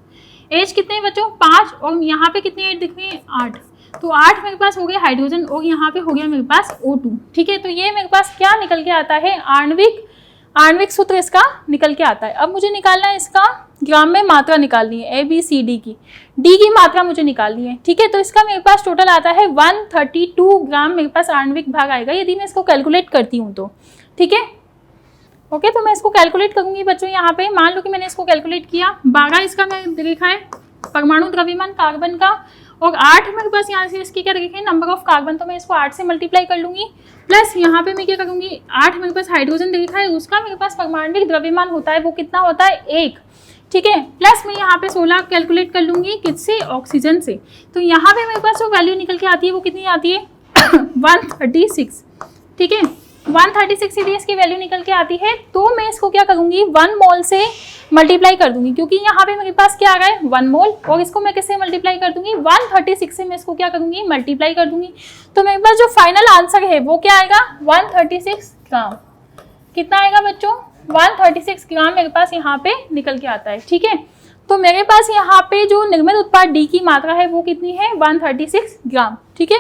H कितने बच्चों 5, और यहाँ पे कितने H दिख रहे हैं 8। तो 8 मेरे पास हो गया हाइड्रोजन, और यहाँ पे हो गया मेरे पास O2। ठीक है, तो ये मेरे पास क्या निकल के आता है, आणविक सूत्र इसका निकल के आता है। अब मुझे निकालना है इसका ग्राम में मात्रा निकालनी है, ABCD की, डी की मात्रा मुझे निकालनी है। ठीक है, तो इसका मेरे पास टोटल आता है 132 ग्राम मेरे पास आणविक भाग आएगा यदि मैं इसको कैलकुलेट करती हूँ तो। ठीक है, ओके, तो मैं इसको कैलकुलेट करूंगी बच्चों। यहाँ पे मान लो कि मैंने इसको कैलकुलेट किया, 12 इसका मैं देखा है परमाणु द्रव्यमान कार्बन का, और 8 मेरे पास यहाँ से इसकी क्या देखे नंबर ऑफ कार्बन, तो मैं इसको 8 से मल्टीप्लाई कर लूंगी। प्लस यहाँ पे मैं क्या करूँगी, 8 मेरे पास हाइड्रोजन देखा है, उसका मेरे पास परमाणविक द्रव्यमान होता है, वो कितना होता है 1। ठीक है, प्लस मैं यहाँ पे 16 कैलकुलेट कर लूंगी किससे, ऑक्सीजन से। तो यहाँ पे मेरे पास जो वैल्यू निकल के आती है वो कितनी आती है 136। ठीक है, 136 यदि इसकी वैल्यू निकल के आती है तो मैं इसको क्या करूँगी 1 मोल से मल्टीप्लाई कर दूंगी, क्योंकि यहाँ पे मेरे पास क्या आ रहा है 1 मोल, और इसको मैं किससे मल्टीप्लाई कर दूंगी 136 से मैं इसको क्या करूँगी मल्टीप्लाई कर दूंगी। तो मेरे पास जो फाइनल आंसर है वो क्या आएगा 136 ग्राम। कितना आएगा बच्चों 136 ग्राम मेरे पास यहाँ पे निकल के आता है। ठीक है, तो मेरे पास यहाँ पे जो निर्मित उत्पाद डी की मात्रा है वो कितनी है 136 ग्राम। ठीक है,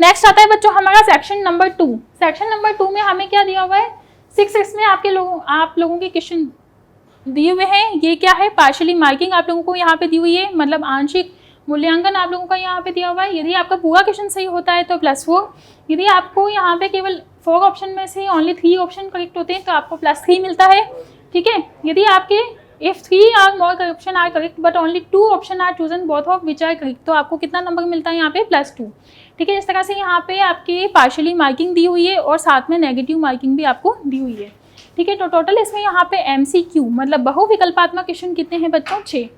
नेक्स्ट आता है बच्चों हमारा सेक्शन नंबर 2। सेक्शन नंबर 2 में हमें क्या दिया हुआ है 6 में आप लोगों के क्वेश्चन दिए हुए हैं। ये क्या है, पार्शियली मार्किंग आप लोगों को यहाँ पे दी हुई है, मतलब आंशिक मूल्यांकन आप लोगों का यहाँ पे दिया हुआ है। यदि आपका पूरा क्वेश्चन सही होता है तो +4, यदि आपको यहाँ पे केवल 4 ऑप्शन में से ओनली 3 ऑप्शन करेक्ट होते हैं तो आपको +3 मिलता है। ठीक है, यदि आपके इफ 3 और more option are correct but only 2 option are chosen both of which are correct, तो आपको कितना नंबर मिलता है यहाँ पे +2। ठीक है, इस तरह से यहाँ पे आपकी पार्शियली मार्किंग दी हुई है और साथ में नेगेटिव मार्किंग भी आपको दी हुई है। ठीक है, तो टोटल इसमें यहाँ पे MCQ मतलब बहुविकल्पात्मक क्वेश्चन कितने हैं बच्चों 6।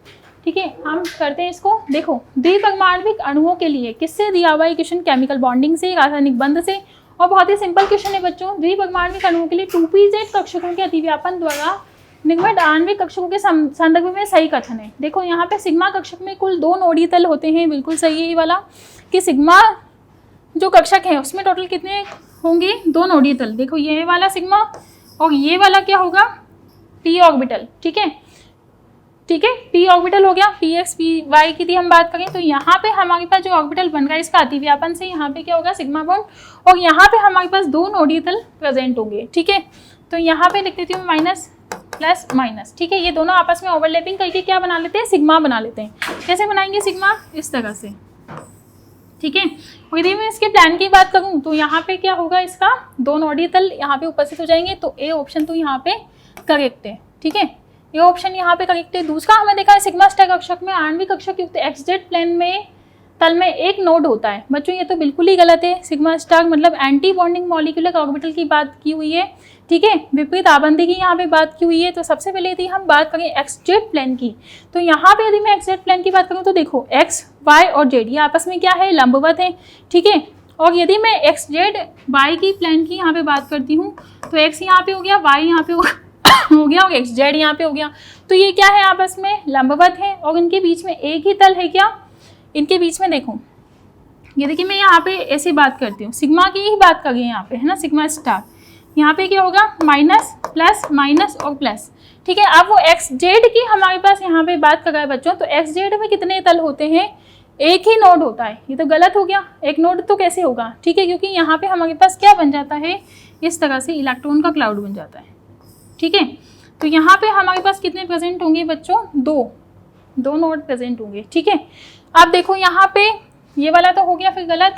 ठीक है, हम करते हैं इसको। देखो द्विपरमाण्विक अणुओं के लिए किससे दिया हुआ है क्वेश्चन, केमिकल बॉन्डिंग से, रासायनिक बंध से, और बहुत ही सिंपल क्वेश्चन है बच्चों। द्विपरमाण्विक अणुओं के लिए 2pz कक्षकों के अतिव्यापन द्वारा निगमित आणविक कक्षकों के संदर्भ में सही कथन है। देखो यहाँ पे सिग्मा कक्षक में कुल 2 नोडीय तल होते हैं, बिल्कुल सही है ये वाला, कि सिग्मा जो कक्षक है उसमें टोटल कितने होंगे 2 नोडीय तल। देखो ये वाला सिग्मा और ये वाला क्या होगा p ऑर्बिटल। ठीक है, ठीक है, p ऑर्बिटल हो गया। px py की यदि हम बात करें तो यहाँ पे हमारे पास जो ऑर्बिटल बन रहा है इसका अतिव्यापन से यहाँ पे क्या होगा सिग्मा बॉन्ड, और यहाँ पे हमारे पास 2 नोडीय तल प्रेजेंट होंगे। ठीक है, तो यहाँ पे लिख देती हूँ माइनस प्लस माइनस। ठीक है, ये दोनों आपस में ओवरलैपिंग करके क्या बना लेते हैं सिग्मा बना लेते हैं। कैसे बनाएंगे सिग्मा, इस तरह से ठीक है। और यदि मैं इसके प्लान की बात करूं तो यहाँ पे क्या होगा, इसका 2 नोडीय तल यहाँ पे उपस्थित हो जाएंगे, तो ए ऑप्शन तो यहाँ पे करेक्ट है। ठीक है, ये ऑप्शन यहाँ पे करेक्ट है। दूसरा हमें देखा है सिग्मा स्टार कक्षक में आणविक कक्षक युक्त एक्सजेड प्लेन में तल में एक नोड होता है। बच्चों ये तो बिल्कुल ही गलत है। सिग्मा स्टार मतलब एंटी बॉन्डिंग मॉलिक्यूलर ऑर्बिटल की बात की हुई है। ठीक है, विपरीत आबंदी की यहाँ पे बात की हुई है। तो सबसे पहले यदि हम बात करें एक्सजेड प्लेन की, तो यहाँ पे यदि मैं एक्सजेड प्लेन की बात करूँ तो देखो एक्स वाई और जेड ये आपस में क्या है, लंबवत है। ठीक है, और यदि मैं एक्स जेड वाई की प्लेन की यहाँ पे बात करती हूँ तो एक्स यहाँ पे हो गया, वाई यहाँ पे हो गया और एक्स जेड यहाँ पे हो गया। तो ये क्या है, आपस में लंबवत है और इनके बीच में एक ही तल है। क्या इनके बीच में देखो, ये देखिए मैं यहाँ पे ऐसे बात करती हूँ, सिग्मा की ही बात कर रही है यहाँ पे, है ना, सिग्मा स्टार। यहाँ पे क्या होगा, माइनस प्लस माइनस और प्लस। ठीक है, अब वो एक्स जेड की हमारे पास यहाँ पे बात कर रहा है बच्चों, तो एक्स जेड में कितने तल होते हैं, एक ही नोड होता है। ये तो गलत हो गया, एक नोड तो कैसे होगा। ठीक है, क्योंकि यहाँ पे हमारे पास क्या बन जाता है, इस तरह से इलेक्ट्रॉन का क्लाउड बन जाता है। ठीक है, तो यहाँ पे हमारे पास कितने प्रेजेंट होंगे बच्चों, दो नोड प्रेजेंट होंगे। ठीक है, अब देखो यहाँ पे ये वाला तो हो गया फिर गलत।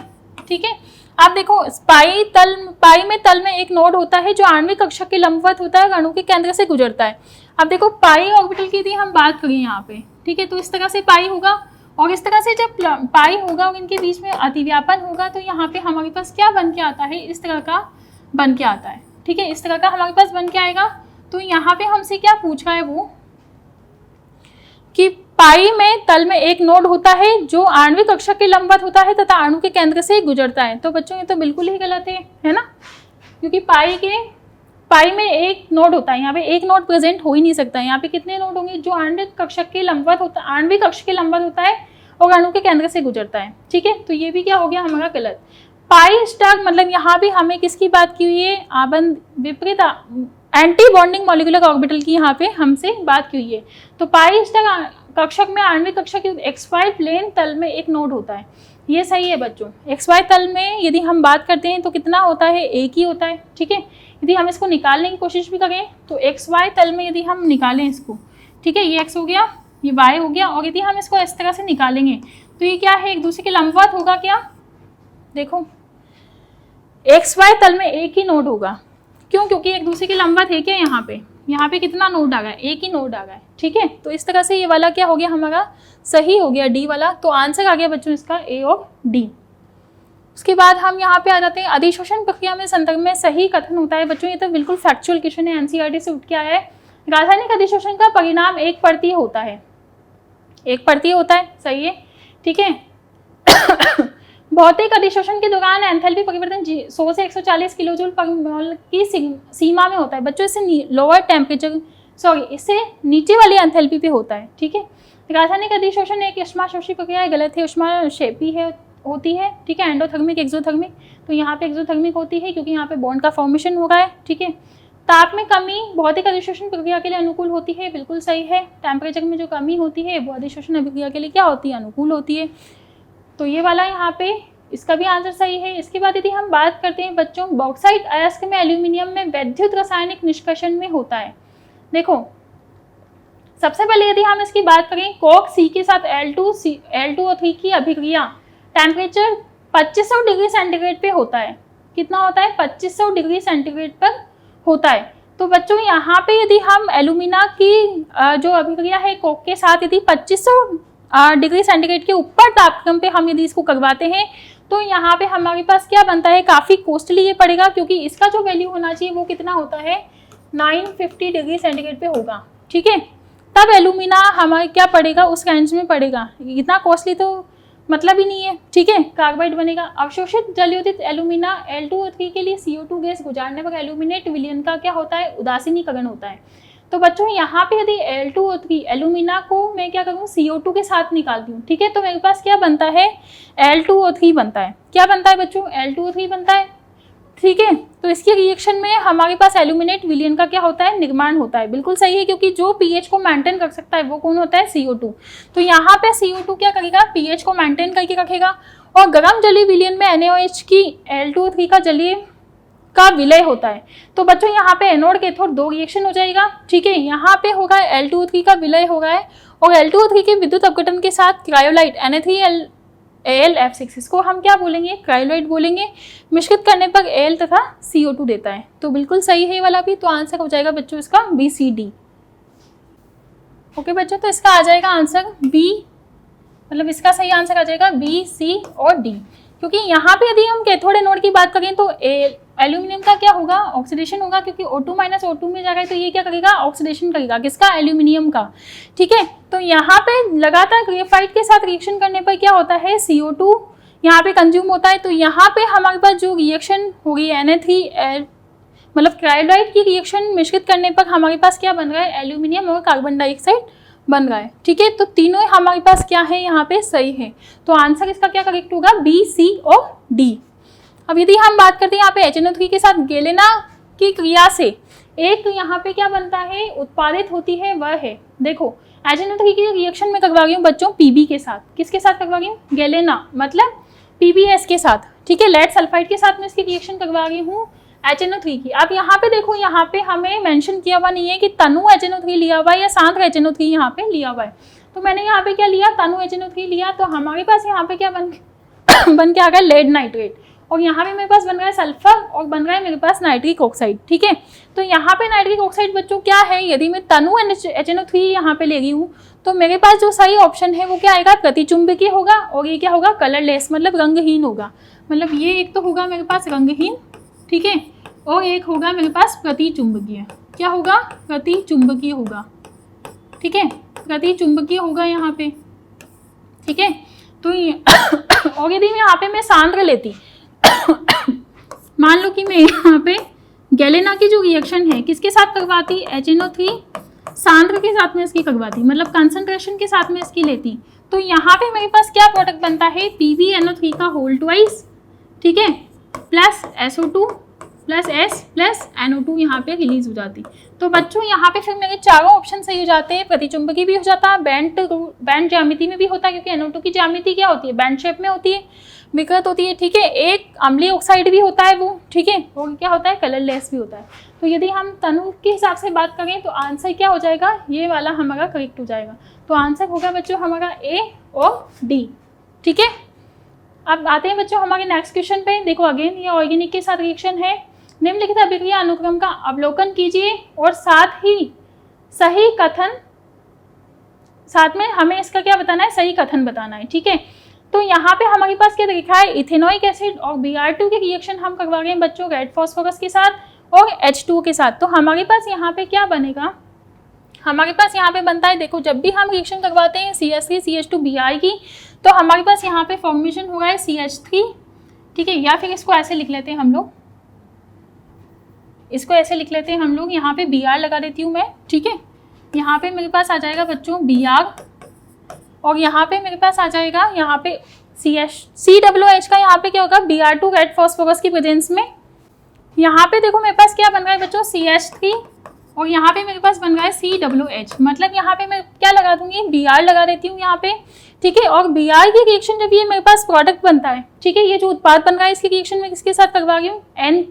ठीक है, आप देखो पाई में तल में एक नोड होता है जो आणविक कक्षक के लंबवत होता है, अणु के केंद्र से गुजरता है। अब देखो पाई ऑर्बिटल की यदि हम बात करें यहाँ पे, ठीक है, तो इस तरह से पाई होगा और इस तरह से जब पाई होगा और इनके बीच में अतिव्यापन होगा तो यहाँ पे हमारे पास क्या बन के आता है, इस तरह का बन के आता है। ठीक है, इस तरह का हमारे पास बन के आएगा। तो यहाँ पे हमसे क्या पूछ रहा है वो, कि पाई में तल में एक नोड होता है जो आणविक कक्षक के लंबवत होता है तथा अणु के केंद्र से गुजरता है। तो बच्चों ये तो बिल्कुल ही गलत है ना, क्योंकि पाई में एक नोड होता है, यहाँ पे एक नोड प्रेजेंट हो ही नहीं सकता। यहाँ पे कितने नोड होंगे, जो आणविक कक्षक के लंबवत होता है, आणविक कक्ष के लंबवत होता है और अणु के केंद्र से गुजरता है। ठीक है, तो ये भी क्या हो गया हमारा गलत। पाई स्टार मतलब यहाँ भी हमें किसकी बात की हुई है, आबंध विपरीत एंटी बॉन्डिंग मॉलिक्यूलर ऑर्बिटल की यहाँ पे हमसे बात की हुई है। तो पाई स्टार कक्षक में आणविक कक्षक एक्स वाई प्लेन तल में एक नोड होता है, ये सही है बच्चों। एक्स वाई तल में यदि हम बात करते हैं तो कितना होता है, एक ही होता है। ठीक है, यदि हम इसको निकालने की कोशिश भी करें तो एक्स वाई तल में यदि हम निकालें इसको, ठीक है, ये एक्स हो गया, ये वाई हो गया, और यदि हम इसको इस तरह से निकालेंगे तो ये क्या है, एक दूसरे के लंबवत होगा। क्या देखो एक्स वाई तल में एक ही नोड होगा, क्यों, क्योंकि एक दूसरे के लंबवत है। क्या यहाँ पे कितना नोड आ गया, एक ही नोड आ गया। ठीक है, तो इस तरह से ये वाला क्या हो गया हमारा, सही हो गया, डी वाला। तो आंसर आ गया बच्चों इसका ए और डी। उसके बाद हम यहाँ पे आ जाते हैं, अधिशोषण प्रक्रिया में संदर्भ में सही कथन होता है। बच्चों ये तो बिल्कुल फैक्चुअल क्वेश्चन है, एनसीईआरटी से उठ के आया है। रासायनिक अधिशोषण का परिणाम एक परतीय होता है, सही है। ठीक है भौतिक अधिशोषण के दौरान एंथैल्पी परिवर्तन 100 से 140 किलोजूल पर मोल की सीमा में होता है। बच्चों इससे लोअर टेम्परेचर, इससे नीचे वाली एंथैल्पी पे होता है। ठीक है, रासायनिक अधिशोषण एक ऊष्माशोषी प्रक्रिया है, गलत है, ऊष्माक्षेपी होती है। ठीक है, एंडोथर्मिक एक्सोथर्मिक, तो यहाँ पे एक्सोथर्मिक होती है क्योंकि यहाँ पे बॉन्ड का फॉर्मेशन हो रहा है। ठीक है, ताप में कमी भौतिक अधिशोषण प्रक्रिया के लिए अनुकूल होती है, बिल्कुल सही है। टेम्परेचर में जो कमी होती है वो अधिशोषण अभिक्रिया के लिए क्या होती है, अनुकूल होती है। तो ये वाला यहाँ पे इसका भी आंसर सही है। इसके बाद यदि हम बात करते हैं बच्चों, बॉक्साइट अयस्क में एल्यूमिनियम में वैद्युत रासायनिक निष्कर्षण में होता है। देखो सबसे पहले यदि हम इसकी बात करें, कोक सी के साथ L2O3 की अभिक्रिया टेम्परेचर 2500 डिग्री सेंटीग्रेड पे होता है। कितना होता है, 2500 डिग्री सेंटीग्रेड पर होता है। तो बच्चों यहाँ पे यदि हम एल्यूमिना की जो अभिक्रिया है कोक के साथ यदि 2500 डिग्री सेंटीग्रेड के ऊपर तापक्रम पे हम यदि इसको करवाते हैं तो यहाँ पे हमारे पास क्या बनता है, काफ़ी कॉस्टली ये पड़ेगा, क्योंकि इसका जो वैल्यू होना चाहिए वो कितना होता है, 950 डिग्री सेंटीग्रेड पे होगा। ठीक है, तब एल्यूमिना हमारे क्या पड़ेगा, उस रेंज में पड़ेगा। इतना कॉस्टली तो मतलब ही नहीं है। ठीक है, कार्बाइड बनेगा। अवशोषित जलयोजित एल्यूमिना L2O3 के लिए CO2 गैस गुजारने पर एल्यूमिनेट विलयन का क्या होता है, उदासीनीकरण होता है। तो बच्चों यहाँ पे यदि L2O3 एल्यूमिना को मैं क्या करूँ, CO2 के साथ निकालती हूँ। ठीक है, तो मेरे पास क्या बनता है, L2O3 बनता है। क्या बनता है बच्चों, L2O3 बनता है। ठीक है, तो इसके रिएक्शन में हमारे पास एल्यूमिनेट विलयन का क्या होता है, निर्माण होता है। बिल्कुल सही है, क्योंकि जो पीएच को मेंटेन कर सकता है वो कौन होता है, CO2। तो यहाँ पे CO2 क्या करेगा, पीएच को मेंटेन करके रखेगा। और गर्म जलीय विलयन में NaOH की L2O3 का जलीय का विलय होता है। तो बच्चों यहाँ पे एनोड कैथोड दो रिएक्शन हो जाएगा। ठीक है, यहाँ पे होगा L2O3 का विलय हो रहा है और L2O3 के विद्युत अपघटन के साथ क्रायोलाइट AlF6, इसको हम क्या बोलेंगे, क्रायोलाइट बोलेंगे। मिश्रित करने पर Al तथा CO2 देता है, तो बिल्कुल सही है ये वाला भी। तो आंसर हो जाएगा बच्चों इसका BCD। ओके बच्चों, तो इसका आ जाएगा आंसर बी, मतलब इसका सही आंसर आ जाएगा बी, सी और डी। क्योंकि यहाँ पे यदि हम कैथोड एनोड की बात करें तो एल्यूमिनियम का क्या होगा, ऑक्सीडेशन होगा, क्योंकि O2 माइनस O2 में जाएगा तो ये क्या करेगा, ऑक्सीडेशन करेगा, किसका, एल्यूमिनियम का। ठीक है, तो यहाँ पे लगातार ग्रेफाइट के साथ रिएक्शन करने पर क्या होता है, CO2 यहाँ पे कंज्यूम होता है। तो यहाँ पे हमारे पास जो रिएक्शन होगी Na3 मतलब क्रायोलाइट की रिएक्शन मिश्रित करने पर हमारे पास क्या बन रहा है, एल्यूमिनियम और कार्बन डाइऑक्साइड बन रहा है। ठीक है, तो तीनों हमारे पास क्या है यहाँ पे, सही है। तो आंसर इसका क्या करेक्ट होगा, बी, सी और डी। अब यदि हम बात करते हैं यहाँ पे HNO3 के साथ गेलेना की क्रिया से एक यहाँ पे क्या बनता है, उत्पादित होती है, वह है, देखो HNO3 की रिएक्शन में करवा रही हूँ बच्चों PB के साथ, किसके साथ करवा रही हूँ, गेलेना मतलब PBS के साथ। ठीक है, लेड सल्फाइड के साथ में इसकी रिएक्शन करवा रही हूँ HNO3 की। अब यहाँ पे देखो, यहाँ पे हमें मेंशन किया हुआ नहीं है कि तनु HNO3 लिया हुआ है या सांद्र HNO3 यहाँ पे लिया हुआ है। तो मैंने यहाँ पे क्या लिया, तनु HNO3 लिया। तो हमारे पास यहाँ पे क्या बन के आ गया, लेड नाइट्रेट, और यहाँ पे मेरे पास बन रहा है सल्फर और बन रहा है मेरे पास नाइट्रिक ऑक्साइड। ठीक है, तो यहाँ पे नाइट्रिक ऑक्साइड बच्चों क्या है, यदि मैं तनु HNO3 यहाँ पे ले रही हूँ तो मेरे पास जो सही ऑप्शन है वो क्या आएगा, प्रतिचुंबकीय होगा, और ये क्या होगा, कलरलेस मतलब रंगहीन होगा। मतलब ये एक तो होगा मेरे पास रंगहीन, ठीक है, और एक होगा मेरे पास प्रतिचुंबकीय। क्या होगा, प्रतिचुंबकीय होगा। ठीक है, प्रतिचुंबकीय होगा यहाँ पे। ठीक है, तो और यदि मैं यहाँ पे मैं सांद्र लेती मान लो कि मैं यहाँ पे गैलेना की जो रिएक्शन है किसके साथ करवाती, HNO3 सांद्र के साथ में इसकी करवाती, मतलब कंसंट्रेशन के साथ में इसकी लेती, तो यहाँ पे मेरे पास क्या प्रोडक्ट बनता है, PbNO3 का होल ट्वाइस, ठीक है, plus SO2 plus S plus NO2 यहाँ पे रिलीज हो जाती। तो बच्चों यहाँ पे फिर मेरे चारों ऑप्शन सही हो जाते हैं, प्रतिचुंबकीय भी हो जाता है, बैंड ज्यामिति में भी होता है, क्योंकि NO2 की ज्यामिति क्या होती है, बैंड शेप में होती है, विकृत होती है। ठीक है, एक अम्लीय ऑक्साइड भी होता है वो, ठीक है, और क्या होता है, कलरलेस भी होता है। तो यदि हम तनु के हिसाब से बात करें तो आंसर क्या हो जाएगा, ये वाला हमारा करेक्ट हो जाएगा। तो आंसर होगा बच्चों हमारा A और D। ठीक है, अब आते हैं बच्चों हमारे नेक्स्ट क्वेश्चन पे। देखो अगेन ये ऑर्गेनिक के साथ रिएक्शन है। निम्नलिखित अभिक्रिया अनुक्रम का अवलोकन कीजिए और साथ ही सही कथन, साथ में हमें इसका क्या बताना है, सही कथन बताना है। ठीक है, तो यहाँ पे हमारे पास क्या लिखा है, इथेनोइक एसिड और Br2 की रिएक्शन हम करवा रहे हैं बच्चों रेड फॉस्फोरस के साथ और H2 के साथ। तो हमारे पास यहाँ पे क्या बनेगा, हमारे पास यहाँ पे बनता है, देखो जब भी हम रिएक्शन करवाते हैं CH3 CH2 Br की, तो हमारे पास यहाँ पे फॉर्मेशन हो रहा है CH3। ठीक है, या फिर इसको ऐसे लिख लेते हैं हम लोग, इसको ऐसे लिख लेते हैं हम लोग, यहाँ पे Br लगा देती हूँ मैं। ठीक है, यहाँ पे मेरे पास आ जाएगा बच्चों Br, और यहाँ पे मेरे पास आ जाएगा यहाँ पे COH का यहाँ पे क्या होगा, Br2 रेड फॉस्फोरस की प्रेजेंस में। यहाँ पे देखो मेरे पास क्या बन रहा है बच्चों, CH3, और यहाँ पे मेरे पास बन रहा है COH, मतलब यहाँ पे मैं क्या लगा दूंगी, Br लगा देती हूँ यहाँ पे। ठीक है, और Br की रिएक्शन जब ये मेरे पास प्रोडक्ट बनता है, ठीक है, ये जो उत्पाद बन रहा है इसकी रिएक्शन में किसके साथ करवा रही हूँ, N।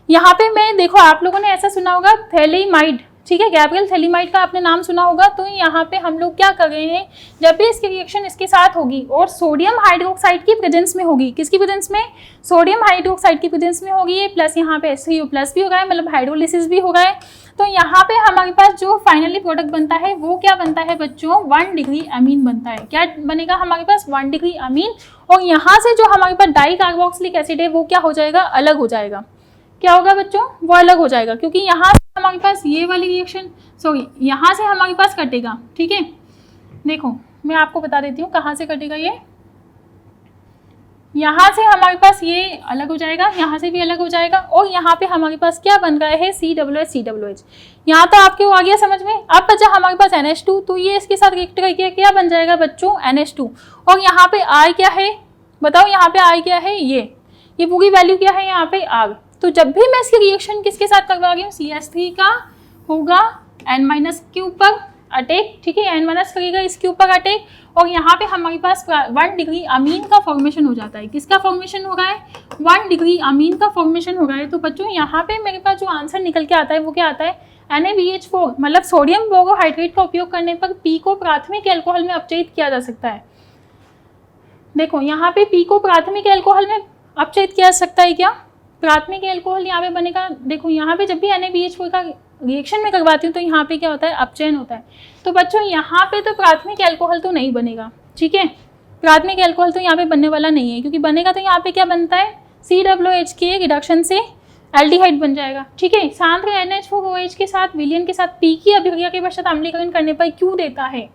यहाँ पे मैं देखो आप लोगों ने ऐसा सुना होगा थैलीमाइड, ठीक है, गैब्रियल थैलीमाइड का आपने नाम सुना होगा। तो यहाँ पे हम लोग क्या कर रहे हैं, जब भी इसकी रिएक्शन इसके साथ होगी और सोडियम हाइड्रोक्साइड की प्रेजेंस में होगी, किसकी प्रेजेंस में, सोडियम हाइड्रोक्साइड की प्रेजेंस में होगी, प्लस यहाँ पे H3O प्लस भी हो रहा है, मतलब हाइड्रोलिसिस भी हो रहा है। तो यहाँ पे हमारे पास जो फाइनली प्रोडक्ट बनता है वो क्या बनता है बच्चों, 1 डिग्री अमीन बनता है। क्या बनेगा हमारे पास, 1 डिग्री अमीन, और यहाँ से जो हमारे पास डाई कार्बोक्सिलिक एसिड है वो क्या हो जाएगा, अलग हो जाएगा। क्या होगा बच्चों, वो अलग हो जाएगा, क्योंकि यहाँ से हमारे पास ये वाली रिएक्शन, सॉरी यहाँ से हमारे पास कटेगा। ठीक है, देखो मैं आपको बता देती हूँ कहाँ से कटेगा ये, यहाँ से हमारे पास ये अलग हो जाएगा, यहाँ से भी अलग हो जाएगा, और यहाँ पे हमारे पास क्या बन रहा है, COH। यहाँ तो आपके आ गया समझ में। अब बचा हमारे पास NH2, तो ये इसके साथ रिएक्ट करके क्या बन जाएगा बच्चों, NH2, और यहाँ पे R क्या है बताओ, यहाँ पे R क्या है, ये पूरी वैल्यू क्या है यहाँ पे R। तो जब भी मैं इसकी रिएक्शन किसके साथ करवा रही हूँ, CH3 का होगा N- के ऊपर अटैक, ठीक है, N- करेगा इसके ऊपर अटैक, और यहाँ पे हमारे पास 1 डिग्री अमीन का फॉर्मेशन हो जाता है। किसका फॉर्मेशन हो रहा है, 1 डिग्री अमीन का फॉर्मेशन हो रहा है। तो बच्चों यहाँ पे मेरे पास जो आंसर निकल के आता है वो क्या आता है, NaBH4, मतलब सोडियम बोरोहाइड्रेट का उपयोग करने पर P को प्राथमिक एल्कोहल में अपचयित किया जा सकता है। देखो यहाँ पे पी को प्राथमिक एल्कोहल में अपचयित किया जा सकता है क्या? प्राथमिक एल्कोहल यहाँ पे बनेगा। देखो यहाँ पे जब भी NaBH4 का रिएक्शन में करवाती हूँ तो यहाँ पे क्या होता है, अपचयन होता है। तो बच्चों यहाँ पे तो प्राथमिक एल्कोहल तो नहीं बनेगा, ठीक है, प्राथमिक एल्कोहल तो यहाँ पे बनने वाला नहीं है, क्योंकि बनेगा तो यहाँ पे क्या बनता है, COOH के रिडक्शन से एल्डिहाइड बन जाएगा, ठीक है। सांद्र NH4OH के साथ विलयन के साथ पी की अभिक्रिया के पश्चात अम्लीकरण करने पर क्यों देता है?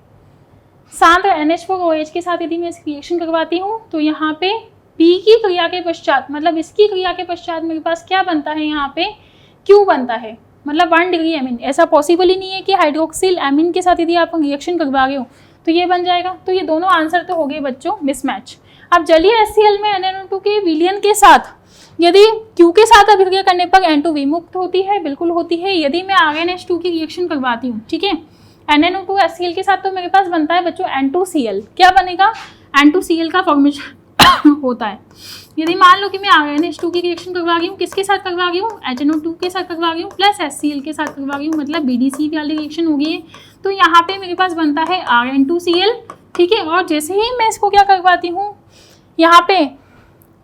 सांद्र NH4OH के साथ यदि मैं रिएक्शन करवाती हूँ तो यहाँ पे पी की क्रिया के पश्चात, मतलब इसकी क्रिया के पश्चात मेरे पास क्या बनता है, यहाँ पे क्यू बनता है, मतलब 1 डिग्री एमीन। ऐसा पॉसिबल ही नहीं है कि हाइड्रोक्सिल एमीन के साथ यदि आप रिएक्शन करवा रहे हो तो ये बन जाएगा। तो ये दोनों आंसर तो हो गए बच्चों मिसमैच। अब जलीय HCl में NaNO2 के विलयन के साथ यदि Q के साथ अभिक्रिया करने पर N2 विमुक्त होती है, बिल्कुल होती है। यदि मैं RnH2 की रिएक्शन करवाती हूँ, ठीक है, NaNO2 HCl के साथ तो मेरे पास बनता है बच्चों N2Cl। क्या बनेगा, N2Cl का फॉर्मेशन होता है। यदि मान लो कि मैं RnH2 की रिएक्शन करवा रही हूँ, किसके साथ करवा रही हूँ, HNO2 के साथ करवा रही हूँ प्लस HCl के साथ करवा रही हूँ, मतलब BDC वाली रिएक्शन होगी है। तो यहाँ पे मेरे पास बनता है Rn2Cl, ठीक है। और जैसे ही मैं इसको क्या करवाती हूँ, यहाँ पे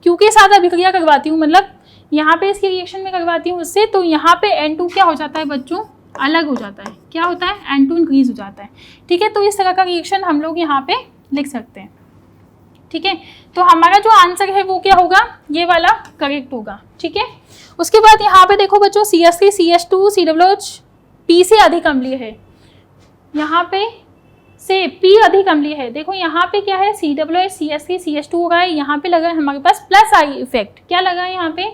Q के साथ अभिक्रिया करवाती हूँ, मतलब यहाँ पे इसकी रिएक्शन में करवाती हूँ उससे, तो यहाँ पे N2 क्या हो जाता है बच्चों, अलग हो जाता है। क्या होता है, N2 इंक्रीज हो जाता है, ठीक है। तो इस तरह का रिएक्शन हम लोग यहाँ पे लिख सकते हैं, ठीक है। तो हमारा जो आंसर है वो क्या होगा, ये वाला करेक्ट होगा, ठीक है। उसके बाद यहाँ पे देखो बच्चों CH3CH2 COOH P से अधिक अम्लीय है, यहाँ पे से P अधिक अम्लीय है। देखो यहाँ पे क्या है, COOH CH3CH2 हो रहा है, यहाँ पे लगा है हमारे पास प्लस आई इफेक्ट। क्या लगा है यहाँ पे,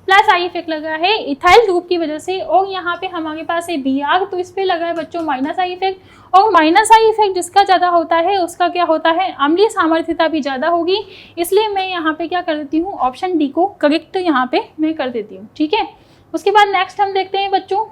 प्लस आई इफेक्ट लगा है इथाइल ग्रुप की वजह से। और यहाँ पे हमारे पास है Br, तो इस पे लगा है बच्चों माइनस आई इफेक्ट। और माइनस आई इफेक्ट जिसका ज़्यादा होता है उसका क्या होता है, अम्लीय सामर्थ्यता भी ज़्यादा होगी। इसलिए मैं यहाँ पे क्या कर देती हूँ, ऑप्शन डी को करेक्ट यहाँ पे मैं कर देती हूँ, ठीक है। उसके बाद नेक्स्ट हम देखते हैं बच्चों,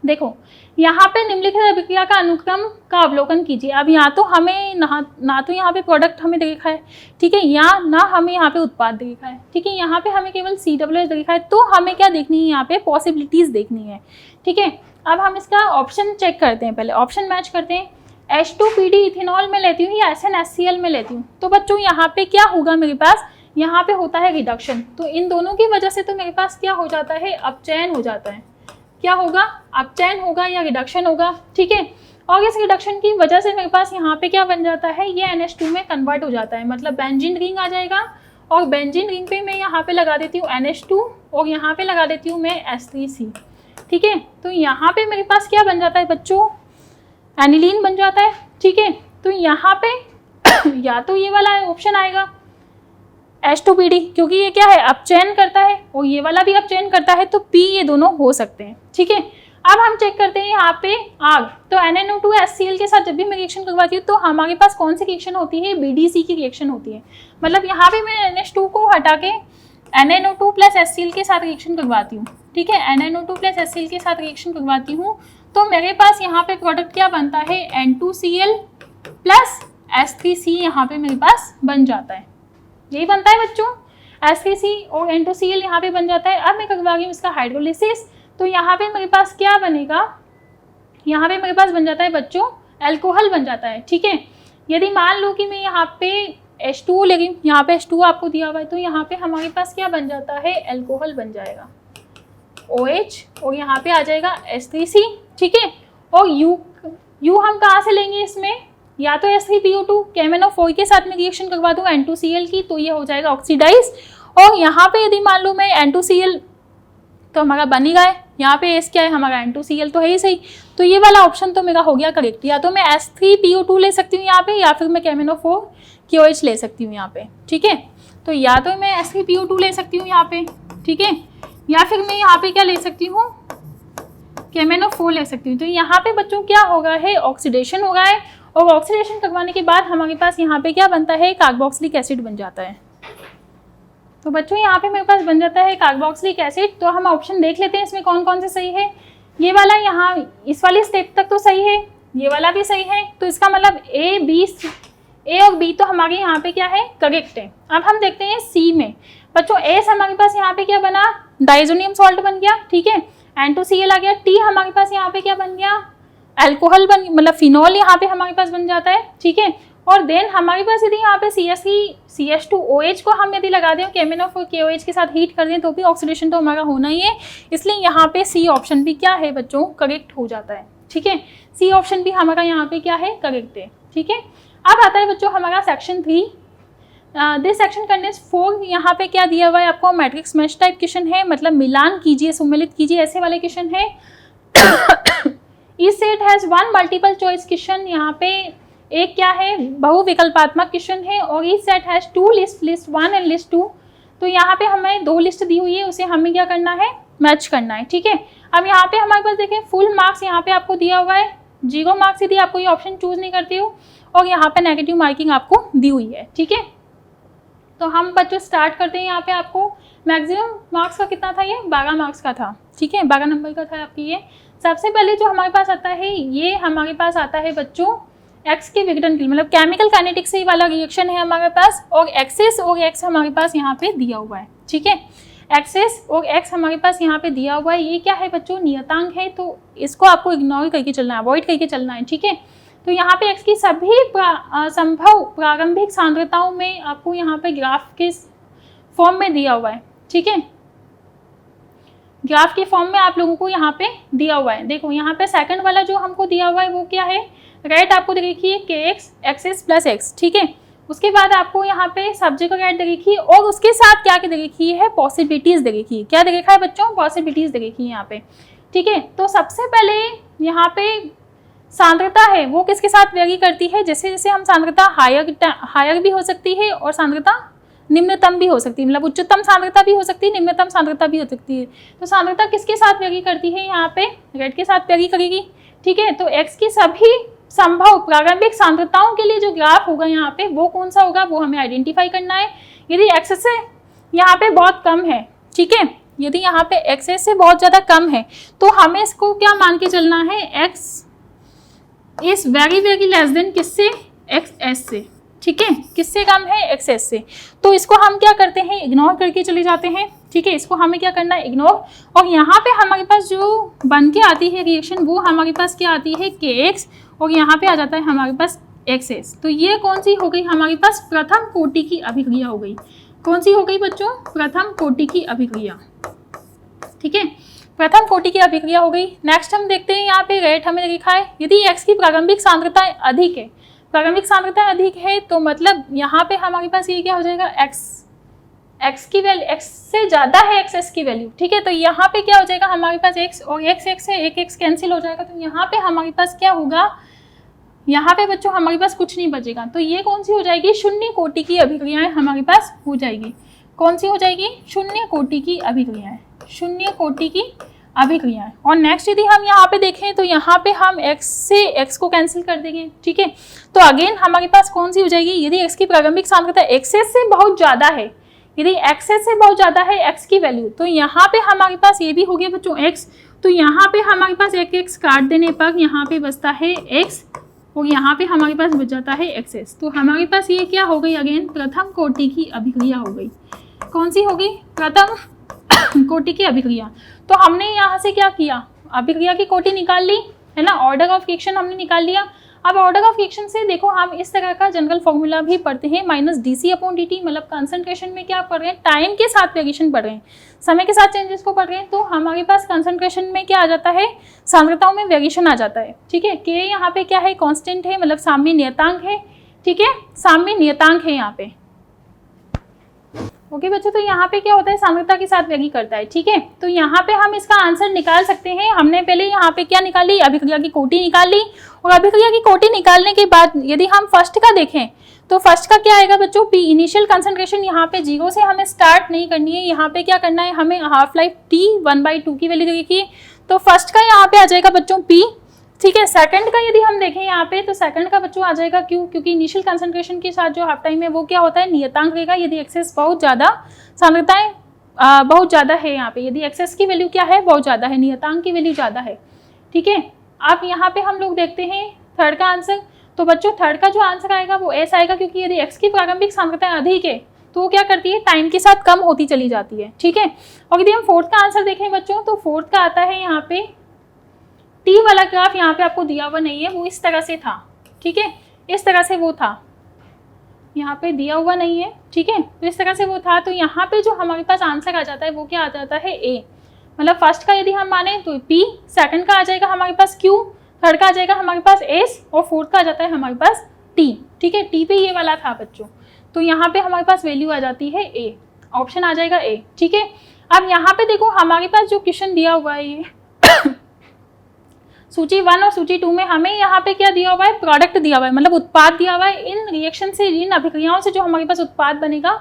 देखो यहाँ पे निम्नलिखित अभिक्रिया का अनुक्रम का अवलोकन कीजिए। अब यहाँ तो हमें ना तो यहाँ पे प्रोडक्ट हमें देखा है, ठीक है, या ना हमें यहाँ पे उत्पाद देखा है, ठीक है। यहाँ पे हमें केवल COOH देखा है, तो हमें क्या देखनी है, यहाँ पे पॉसिबिलिटीज देखनी है, ठीक है। अब हम इसका ऑप्शन चेक करते हैं, पहले ऑप्शन मैच करते हैं। H2PD इथेनॉल में लेती हूँ या SnHCl में लेती हूँ, तो बच्चों यहाँ पे क्या होगा, मेरे पास यहाँ पे होता है रिडक्शन। तो इन दोनों की वजह से तो मेरे पास क्या हो जाता है, अपचयन हो जाता है। क्या होगा, अपचयन होगा या रिडक्शन होगा, ठीक है। और इस रिडक्शन की वजह से मेरे पास यहाँ पे क्या बन जाता है, ये NH2 में कन्वर्ट हो जाता है, मतलब बेंजीन रिंग आ जाएगा। और बेंजीन रिंग पे मैं यहाँ पे लगा देती हूँ NH2 और यहाँ पे लगा देती हूँ मैं H3C, ठीक है। तो यहाँ पे मेरे पास क्या बन जाता है बच्चों, एनिलीन बन जाता है, ठीक है। तो यहाँ पे या तो ये वाला ऑप्शन आएगा H2PD, क्योंकि ये क्या है, अपचयन करता है, और ये वाला भी अपचयन करता है, तो P ये दोनों हो सकते हैं, ठीक है। अब हम चेक करते हैं यहाँ पे आग। तो NaNO2 HCl के साथ जब भी मैं रिएक्शन करवाती हूँ तो हमारे पास कौन सी रिएक्शन होती है, BDC की रिएक्शन होती है। मतलब यहाँ पे मैं NH2 को हटा के NaNO2 प्लस HCl के साथ रिएक्शन करवाती हूँ, ठीक है। NaNO2 प्लस HCl के साथ रिएक्शन करवाती हूँ तो मेरे पास यहाँ पे प्रोडक्ट क्या बनता है, N2Cl प्लस H3C यहाँ पे मेरे पास बन जाता है। यही बनता है बच्चों, H3C और N2Cl यहाँ पे बन जाता है। अब मैं करवा रही हूँ इसका हाइड्रोलिसिस, तो यहाँ पे मेरे पास क्या बनेगा, यहाँ पे मेरे पास बन जाता है बच्चों अल्कोहल बन जाता है, ठीक है। यदि मान लो कि मैं यहाँ पे H2 ले रही, यहाँ पे H2 आपको दिया हुआ है, तो यहाँ पे हमारे पास क्या बन जाता है, अल्कोहल बन जाएगा OH, और यहाँ पे आ जाएगा H3C, ठीक है। और U हम कहाँ से लेंगे इसमें, या तो H3PO2 KMnO4 के साथ में रिएक्शन करवा दूँ N2Cl की, तो ये हो जाएगा ऑक्सीडाइज। और यहाँ पे यदि मान लो मैं N2Cl तो हमारा बन ही गया है, यहाँ पे एस क्या है हमारा N2Cl तो है ही सही। तो ये वाला ऑप्शन तो मेरा हो गया करेक्ट। या तो मैं H3PO2 ले सकती हूँ यहाँ पे, या फिर मैं KMnO4 KOH ले सकती हूँ यहाँ पे, ठीक है। तो या तो मैं H3PO2 ले सकती हूँ यहाँ पे, ठीक है, या फिर मैं यहाँ पे क्या ले सकती हूँ, KMnO4 ले सकती हूँ। तो यहाँ पे बच्चों क्या हो गया है, ऑक्सीडेशन हो गया है, और ऑक्सीडेशन करवाने के बाद हमारे पास यहाँ पे क्या बनता है, कार्बोक्सिलिक एसिड बन जाता है। तो बच्चों यहाँ पे मेरे पास बन जाता है कार्बोक्सिलिक एसिड। तो हम ऑप्शन देख लेते हैं इसमें कौन कौन से सही है। ये वाला यहाँ इस वाली स्टेप तक तो सही है, ये वाला भी सही है, तो इसका मतलब ए और बी तो हमारे यहाँ पे क्या है, करेक्ट है। अब हम देखते हैं सी में बच्चों, एस हमारे पास यहाँ पे क्या बना, डाइजोनियम सॉल्ट बन गया, ठीक है, N2Cl आ गया। टी हमारे पास यहाँ पे क्या बन गया, अल्कोहल बन, मतलब फिनॉल यहाँ पे हमारे पास बन जाता है, ठीक है। और देन हमारे पास यदि यहाँ पे CH2OH को हम यदि लगा दें KMnO और KOH के साथ हीट कर दें तो भी ऑक्सीडेशन तो हमारा होना ही है, इसलिए यहाँ पे सी ऑप्शन भी क्या है बच्चों, करेक्ट हो जाता है। ठीक है, सी ऑप्शन भी हमारा यहाँ पे क्या है, करेक्ट है। ठीक है, अब आता है बच्चों हमारा सेक्शन 3। This section contains 4। यहाँ पे क्या दिया हुआ है आपको, मैट्रिक्स मैच टाइप क्वेश्चन है, मतलब मिलान कीजिए, सम्मिलित कीजिए, ऐसे वाले क्वेश्चन है। इस set has 1 multiple choice question, यहाँ पे एक क्या है, बहुविकल्पात्मक क्वेश्चन है। और इस set has 2 list 1 and list 2। तो यहाँ पे हमें 2 लिस्ट दी हुई है, उसे हमें क्या करना है, मैच करना है। ठीक है, अब यहाँ पे हमारे पास देखें फुल मार्क्स यहाँ पे आपको दिया हुआ है, 0 मार्क्स यदि आपको ये ऑप्शन चूज नहीं करती हो, और यहाँ पे नेगेटिव मार्किंग आपको दी हुई है। ठीक है, तो हम बच्चों स्टार्ट करते हैं। यहाँ पे आपको मैक्सिमम मार्क्स का कितना था, ये 12 मार्क्स का था। ठीक है, 12 नंबर का था आपकी ये। सबसे पहले जो हमारे पास आता है, ये हमारे पास आता है बच्चों एक्स के विघटन के लिए, मतलब केमिकल काइनेटिक्स से वाला रिएक्शन है हमारे पास, और एक्सेस और एक्स हमारे पास यहाँ पे दिया हुआ है। ठीक है, एक्सेस और एक्स हमारे पास यहाँ पे दिया हुआ है। ये क्या है बच्चों, नियतांक है, तो इसको आपको इग्नोर करके चलना है, अवॉइड करके चलना है। ठीक है, तो यहाँ पे एक्स की सभी संभव प्रारंभिक सांद्रताओं में आपको यहाँ पे ग्राफ के फॉर्म में दिया हुआ है। ठीक है, ग्राफ के फॉर्म में आप लोगों को यहाँ पे दिया हुआ है। देखो यहाँ पे सेकंड वाला जो हमको दिया हुआ है वो क्या है, रेट आपको दे रखी है KX एक्सेस प्लस एक्स। ठीक है, उसके बाद आपको यहाँ पे सब्जेक्ट का रेट दे रखी है, और उसके साथ क्या दे रखी है, पॉसिबिलिटीज दे रखी है। क्या दे रखा है बच्चों, पॉसिबिलिटीज दे रखी है यहाँ पे। ठीक है, तो सबसे पहले यहाँ पे सांद्रता है वो किसके साथ वेरी करती है, जैसे जैसे हम सांद्रता हायर भी हो सकती है और सांद्रता निम्नतम भी हो सकती है, मतलब उच्चतम सांद्रता भी हो सकती है, निम्नतम सांद्रता भी हो सकती है। तो सांद्रता किसके साथ वेरी करती है, यहाँ पे रेट के साथ वेरी करेगी। ठीक है, तो एक्स की सभी संभव प्रारंभिक सांद्रताओं के लिए जो ग्राफ होगा यहाँ पे वो कौन सा होगा, वो हमें आइडेंटिफाई करना है। यदि एक्स से यहाँ पे बहुत कम है, ठीक है, यदि यहाँ पे एक्स से बहुत ज़्यादा कम है तो हमें इसको क्या मान के चलना है, x is very very less than किससे, एक्स एस से। ठीक है, किससे कम है, एक्स एस से। तो इसको हम क्या करते हैं, इग्नोर करके चले जाते हैं। ठीक है, इसको हमें क्या करना है, इग्नोर। और यहाँ पे हमारे पास जो बन के आती है रिएक्शन वो हमारे पास क्या आती है, KX, और यहाँ पे आ जाता है हमारे पास XS। तो ये कौन सी हो गई हमारे पास, प्रथम कोटि की अभिक्रिया हो गई। कौन सी हो गई बच्चों, प्रथम कोटि की अभिक्रिया। ठीक है, प्रथम कोटि की अभिक्रिया हो गई। नेक्स्ट हम देखते हैं यहाँ पे रेट हमें लिखा है, यदि एक्स की प्रारंभिक सांद्रता अधिक है, प्रारंभिक सांद्रता अधिक है तो मतलब यहाँ पे हमारे पास ये क्या हो जाएगा, एक्स की वैल्यू एक्स से ज़्यादा है एक्स की वैल्यू। ठीक है, तो यहाँ पे क्या हो जाएगा हमारे पास एक्स और एक्स से एक एक्स कैंसिल हो जाएगा, तो यहाँ पे हमारे पास क्या होगा, यहाँ पे बच्चों हमारे पास कुछ नहीं बचेगा। तो ये कौन सी हो जाएगी, शून्य कोटि की अभिक्रियाएं हमारे पास हो जाएगी। कौन सी हो जाएगी, शून्य कोटि की अभिक्रियाएं, शून्य कोटि की अभिक्रियाएं। और नेक्स्ट यदि हम यहाँ पे देखें तो यहाँ पे हम x से x को कैंसिल कर देंगे। ठीक है, तो अगेन हमारे पास कौन सी हो जाएगी, यदि x की प्रारंभिक सांद्रता एक्सेस से बहुत ज़्यादा है, यदि एक्सेस से बहुत ज़्यादा है x की वैल्यू, तो यहाँ पे हमारे पास ये भी हो गया बच्चों x। तो यहाँ पे हमारे पास एक x काट देने पर यहाँ पे बचता है x, और यहाँ पे हमारे पास बच जाता है एक्सेस। तो हमारे पास ये क्या हो गई, अगेन प्रथम कोटि की अभिक्रिया हो गई। कौन सी हो गई, प्रथम कोटि की अभिक्रिया। तो हमने यहाँ से क्या किया, अभिक्रिया की कोटि निकाल ली है ना, ऑर्डर ऑफ रिएक्शन हमने निकाल लिया। अब ऑर्डर ऑफ रिएक्शन से देखो हम इस तरह का जनरल फॉर्मूला भी पढ़ते हैं, -dC/dt, मतलब कंसंट्रेशन में क्या पढ़ रहे हैं, टाइम के साथ वेरिएशन पढ़ रहे हैं, समय के साथ चेंजेस को पढ़ रहे हैं। तो हमारे पास कंसंट्रेशन में क्या आ जाता है, सांद्रताओं में वेरिएशन आ जाता है। ठीक है, K यहाँ पे क्या है, कांस्टेंट है, मतलब साम्य नियतांक है। ठीक है, साम्य नियतांक है यहाँ पे। ओके बच्चों, तो यहाँ पे क्या होता है, सांद्रता के साथ वेरी करता है। ठीक है, तो यहाँ पे हम इसका आंसर निकाल सकते हैं। हमने पहले यहाँ पे क्या निकाल ली, अभिक्रिया की कोटि निकाल ली, और अभिक्रिया की कोटि निकालने के बाद यदि हम फर्स्ट का देखें तो फर्स्ट का क्या आएगा बच्चों, P। इनिशियल कंसंट्रेशन यहाँ पे 0 से हमें स्टार्ट नहीं करनी है, यहाँ पे क्या करना है, हमें हाफ लाइफ T 1/2 की वैल्यू देखिए, तो फर्स्ट का यहाँ पे आ जाएगा बच्चों P। ठीक है, सेकंड का यदि हम देखें यहाँ पे तो सेकंड का बच्चों आ जाएगा Q, क्योंकि इनिशियल कंसंट्रेशन के साथ जो हाफ टाइम है वो क्या होता है, नियतांक रहेगा। यदि एक्सेस बहुत ज़्यादा, सांद्रताएं बहुत ज़्यादा है यहाँ पे, यदि एक्सेस की वैल्यू क्या है, बहुत ज़्यादा है, नियतांक की वैल्यू ज़्यादा है। ठीक है, अब यहाँ पे हम लोग देखते हैं थर्ड का आंसर। तो बच्चों थर्ड का जो आंसर आएगा वो S आएगा, क्योंकि यदि एक्स की प्रारंभिक सांद्रता अधिक है तो वो क्या करती है, टाइम के साथ कम होती चली जाती है। ठीक है, और यदि हम फोर्थ का आंसर देखें बच्चों तो फोर्थ का आता है यहाँ पे T वाला ग्राफ, यहाँ पे आपको दिया हुआ नहीं है, वो इस तरह से था। ठीक है, इस तरह से वो था, यहाँ पे दिया हुआ नहीं है, ठीक है, तो इस तरह से वो था। तो यहाँ पे जो हमारे पास आंसर आ जाता है वो क्या आ जाता है, ए। मतलब फर्स्ट का यदि हम माने तो पी, सेकंड का आ जाएगा हमारे पास क्यू, थर्ड का आ जाएगा हमारे पास एस, और फोर्थ का आ जाता है हमारे पास टी, ठीक है। टी पे ये वाला था बच्चों, तो यहाँ पे हमारे पास वैल्यू आ जाती है ए, ऑप्शन आ जाएगा ए, ठीक है। अब यहाँ पे देखो हमारे पास जो क्वेश्चन दिया हुआ है ये सूची 1 और सूची 2 में हमें यहाँ पे क्या दिया हुआ है, प्रोडक्ट दिया हुआ है, मतलब उत्पाद दिया हुआ है। इन रिएक्शन से, इन अभिक्रियाओं से जो हमारे पास उत्पाद बनेगा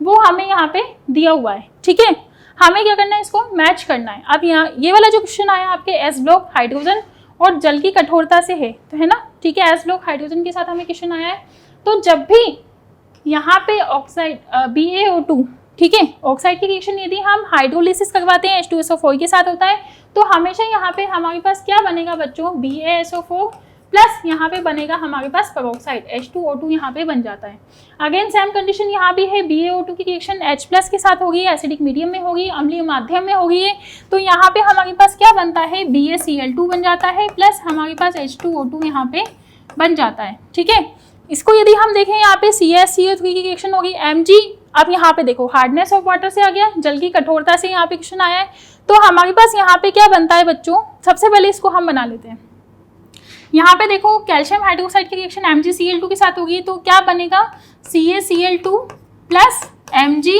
वो हमें यहाँ पे दिया हुआ है, ठीक है। हमें क्या करना है, इसको मैच करना है। अब यहाँ ये वाला जो क्वेश्चन आया आपके एस ब्लॉक हाइड्रोजन और जल की कठोरता से है, तो है ना, ठीक है, एस ब्लॉक हाइड्रोजन के साथ हमें क्वेश्चन आया है। तो जब भी यहाँ पे ऑक्साइड BaO2, ठीक है, ऑक्साइड की रिएक्शन यदि हम हाइड्रोलिसिस करवाते हैं H2SO4 के साथ होता है, तो हमेशा यहाँ पे हमारे पास क्या बनेगा बच्चों, BaSO4 प्लस यहाँ पे बनेगा हमारे पास पेरोक्साइड H2O2 यहाँ पे बन जाता है। अगेन सेम कंडीशन यहाँ भी है, BaO2 की रिएक्शन H+ के साथ होगी, एसिडिक मीडियम में होगी, अम्लीय माध्यम में होगी, तो यहाँ पे हमारे पास क्या बनता है, BaCl2 बन जाता है, प्लस हमारे पास H2O2 यहाँ पे बन जाता है, ठीक है। इसको यदि हम देखें यहाँ पे CaCO3 की रिएक्शन होगी Mg। अब यहाँ पे देखो हार्डनेस ऑफ वाटर से आ गया, जल की कठोरता से यहाँ पे क्वेश्चन आया है, तो हमारे पास यहाँ पे क्या बनता है बच्चों, सबसे पहले इसको हम बना लेते हैं। यहाँ पे देखो कैल्शियम हाइड्रोक्साइड की रिएक्शन MgCl2 के साथ होगी, तो क्या बनेगा, CaCl2 plus Mg,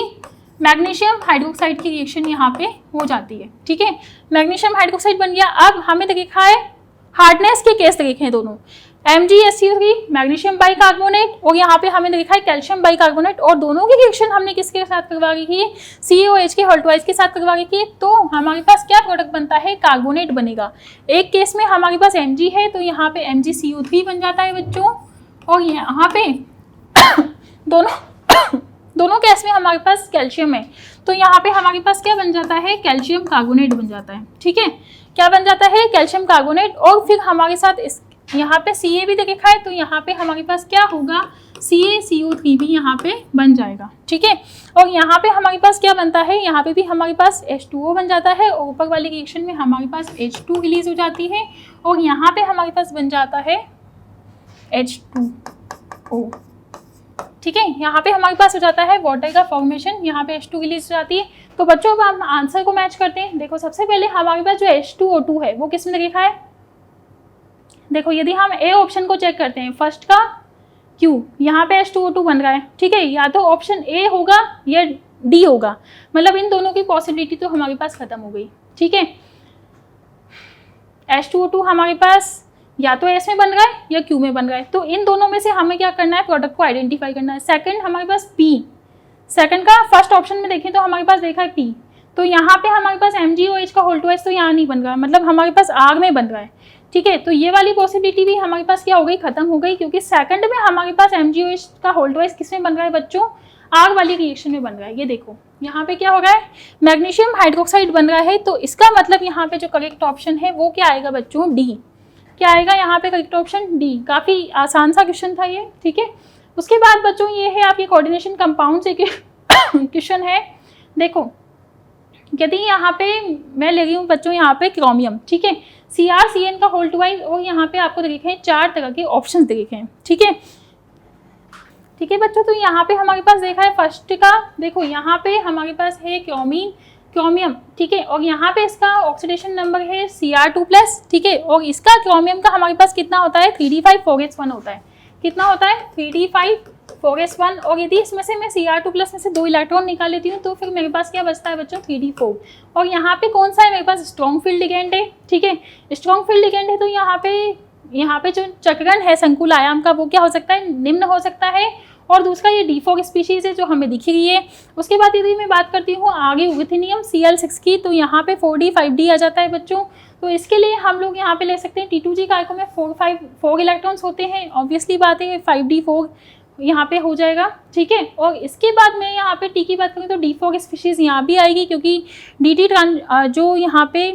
magnesium hydroxide की रिएक्शन यहाँ पे हो जाती है, ठीक है, मैग्नीशियम हाइड्रोक्साइड बन गया। अब हमें देखा है हार्डनेस के केस देखे हैं दोनों, MgSCO3 मैग्नीशियम बाइकार्बोनेट, और यहाँ पे हमें देखा है कैल्शियम बाइकार्बोनेट, और दोनों की रिएक्शन हमने किसके साथ करवा रखी है, CaOH के हॉल्टवाइज के साथ करवा रखी है, तो हमारे पास क्या प्रोडक्ट बनता है, कार्बोनेट बनेगा। एक केस में हमारे पास Mg है, तो यहाँ पे MgCO3 बन जाता है बच्चों, और यहाँ पे दोनों केस में हमारे पास कैल्शियम है, तो यहाँ पे हमारे पास क्या बन जाता है, कैल्शियम कार्बोनेट बन जाता है, ठीक है, क्या बन जाता है, कैल्शियम कार्बोनेट। और फिर हमारे साथ इस यहाँ पे Ca भी देखा है, तो यहाँ पे हमारे पास क्या होगा, CaCO3 भी यहाँ पे बन जाएगा, ठीक है। और यहाँ पे हमारे पास क्या बनता है, यहाँ पे भी हमारे पास H2O बन जाता है, और ऊपर वाली रिएक्शन में हमारे पास H2 रिलीज हो जाती है, और यहाँ पे हमारे पास बन जाता है H2O, ठीक है। यहाँ पे हमारे पास हो जाता है वाटर का फॉर्मेशन, यहाँ पे H2 रिलीज हो जाती है। तो बच्चों अब हम आंसर को मैच करते हैं। देखो सबसे पहले हमारे पास जो H2O2 है वो किसने देखा है, देखो यदि हम ए ऑप्शन को चेक करते हैं, फर्स्ट का Q, यहाँ पे H2O2 बन रहा है, ठीक है, या तो ऑप्शन ए होगा या डी होगा, मतलब इन दोनों की पॉसिबिलिटी तो हमारे पास खत्म हो गई, ठीक है। H2O2 हमारे पास या तो एस में बन रहा है या क्यू में बन रहा है, तो इन दोनों में से हमें क्या करना है, प्रोडक्ट को आइडेंटिफाई करना है। सेकंड हमारे पास पी, सेकंड का फर्स्ट ऑप्शन में देखें तो हमारे पास देखा है पी, तो यहाँ पे हमारे पास MgOH का होल्टवाइज तो यहाँ नहीं बन रहा है, मतलब हमारे पास आर में बन रहा है, ठीक है। तो ये वाली पॉसिबिलिटी भी हमारे पास क्या हो गई, खत्म हो गई, क्योंकि सेकंड में हमारे पास MgOH का होल्टवाइज किस में बन रहा है बच्चों, आग वाली रिएक्शन में बन रहा है। ये देखो यहाँ पे क्या हो रहा है, मैग्नीशियम हाइड्रोक्साइड बन रहा है, तो इसका मतलब यहाँ पे जो करेक्ट ऑप्शन है वो क्या आएगा बच्चों, डी। क्या आएगा यहाँ पे करेक्ट ऑप्शन, डी। काफ़ी आसान सा क्वेश्चन था ये, ठीक है। उसके बाद बच्चों ये है आपके कोऑर्डिनेशन कंपाउंड से क्वेश्चन है। देखो यदि यहाँ पे मैं ले रही हूँ बच्चों यहाँ पे क्रोमियम, ठीक है, CrCN का होल्टवाइज, और यहाँ पे आपको देखे हैं 4 तरह के ऑप्शंस देखे हैं, ठीक है, ठीक है बच्चों। तो यहाँ पे हमारे पास देखा है फर्स्ट का, देखो यहाँ पे हमारे पास है क्रोमियम, ठीक है, और यहाँ पे इसका ऑक्सीडेशन नंबर है Cr2+, ठीक है, और इसका क्रोमियम का हमारे पास कितना होता है, 3d5 होता है, कितना होता है, 3d5 और यदि इसमें से मैं Cr2+ में से 2 इलेक्ट्रॉन निकाल लेती हूँ तो फिर मेरे पास क्या बचता है बच्चों, 3d4। और यहाँ पे कौन सा है, मेरे पास स्ट्रॉन्ग फील्ड लिगेंड है, ठीक है, स्ट्रॉन्ग फील्ड लिगेंड है, तो यहाँ पे जो चक्रण है संकुल आयाम का वो क्या हो सकता है, निम्न हो सकता है, और दूसरा ये D4 स्पीशीज है जो हमें दिख रही है। उसके बाद यदि मैं बात करती हूँ आगे रुबिथेनियम Cl6 की, तो यहाँ पे 4d 5d आ जाता है बच्चों, तो इसके लिए हम लोग यहाँ पे ले सकते हैं T2G कारकों में 4 इलेक्ट्रॉन्स होते हैं, ऑब्वियसली बात है 5d4 यहाँ पे हो जाएगा, ठीक है। और इसके बाद मैं यहाँ पे टी की बात करूँ तो D4 स्पीशीज यहाँ भी आएगी, क्योंकि dt जो यहाँ पे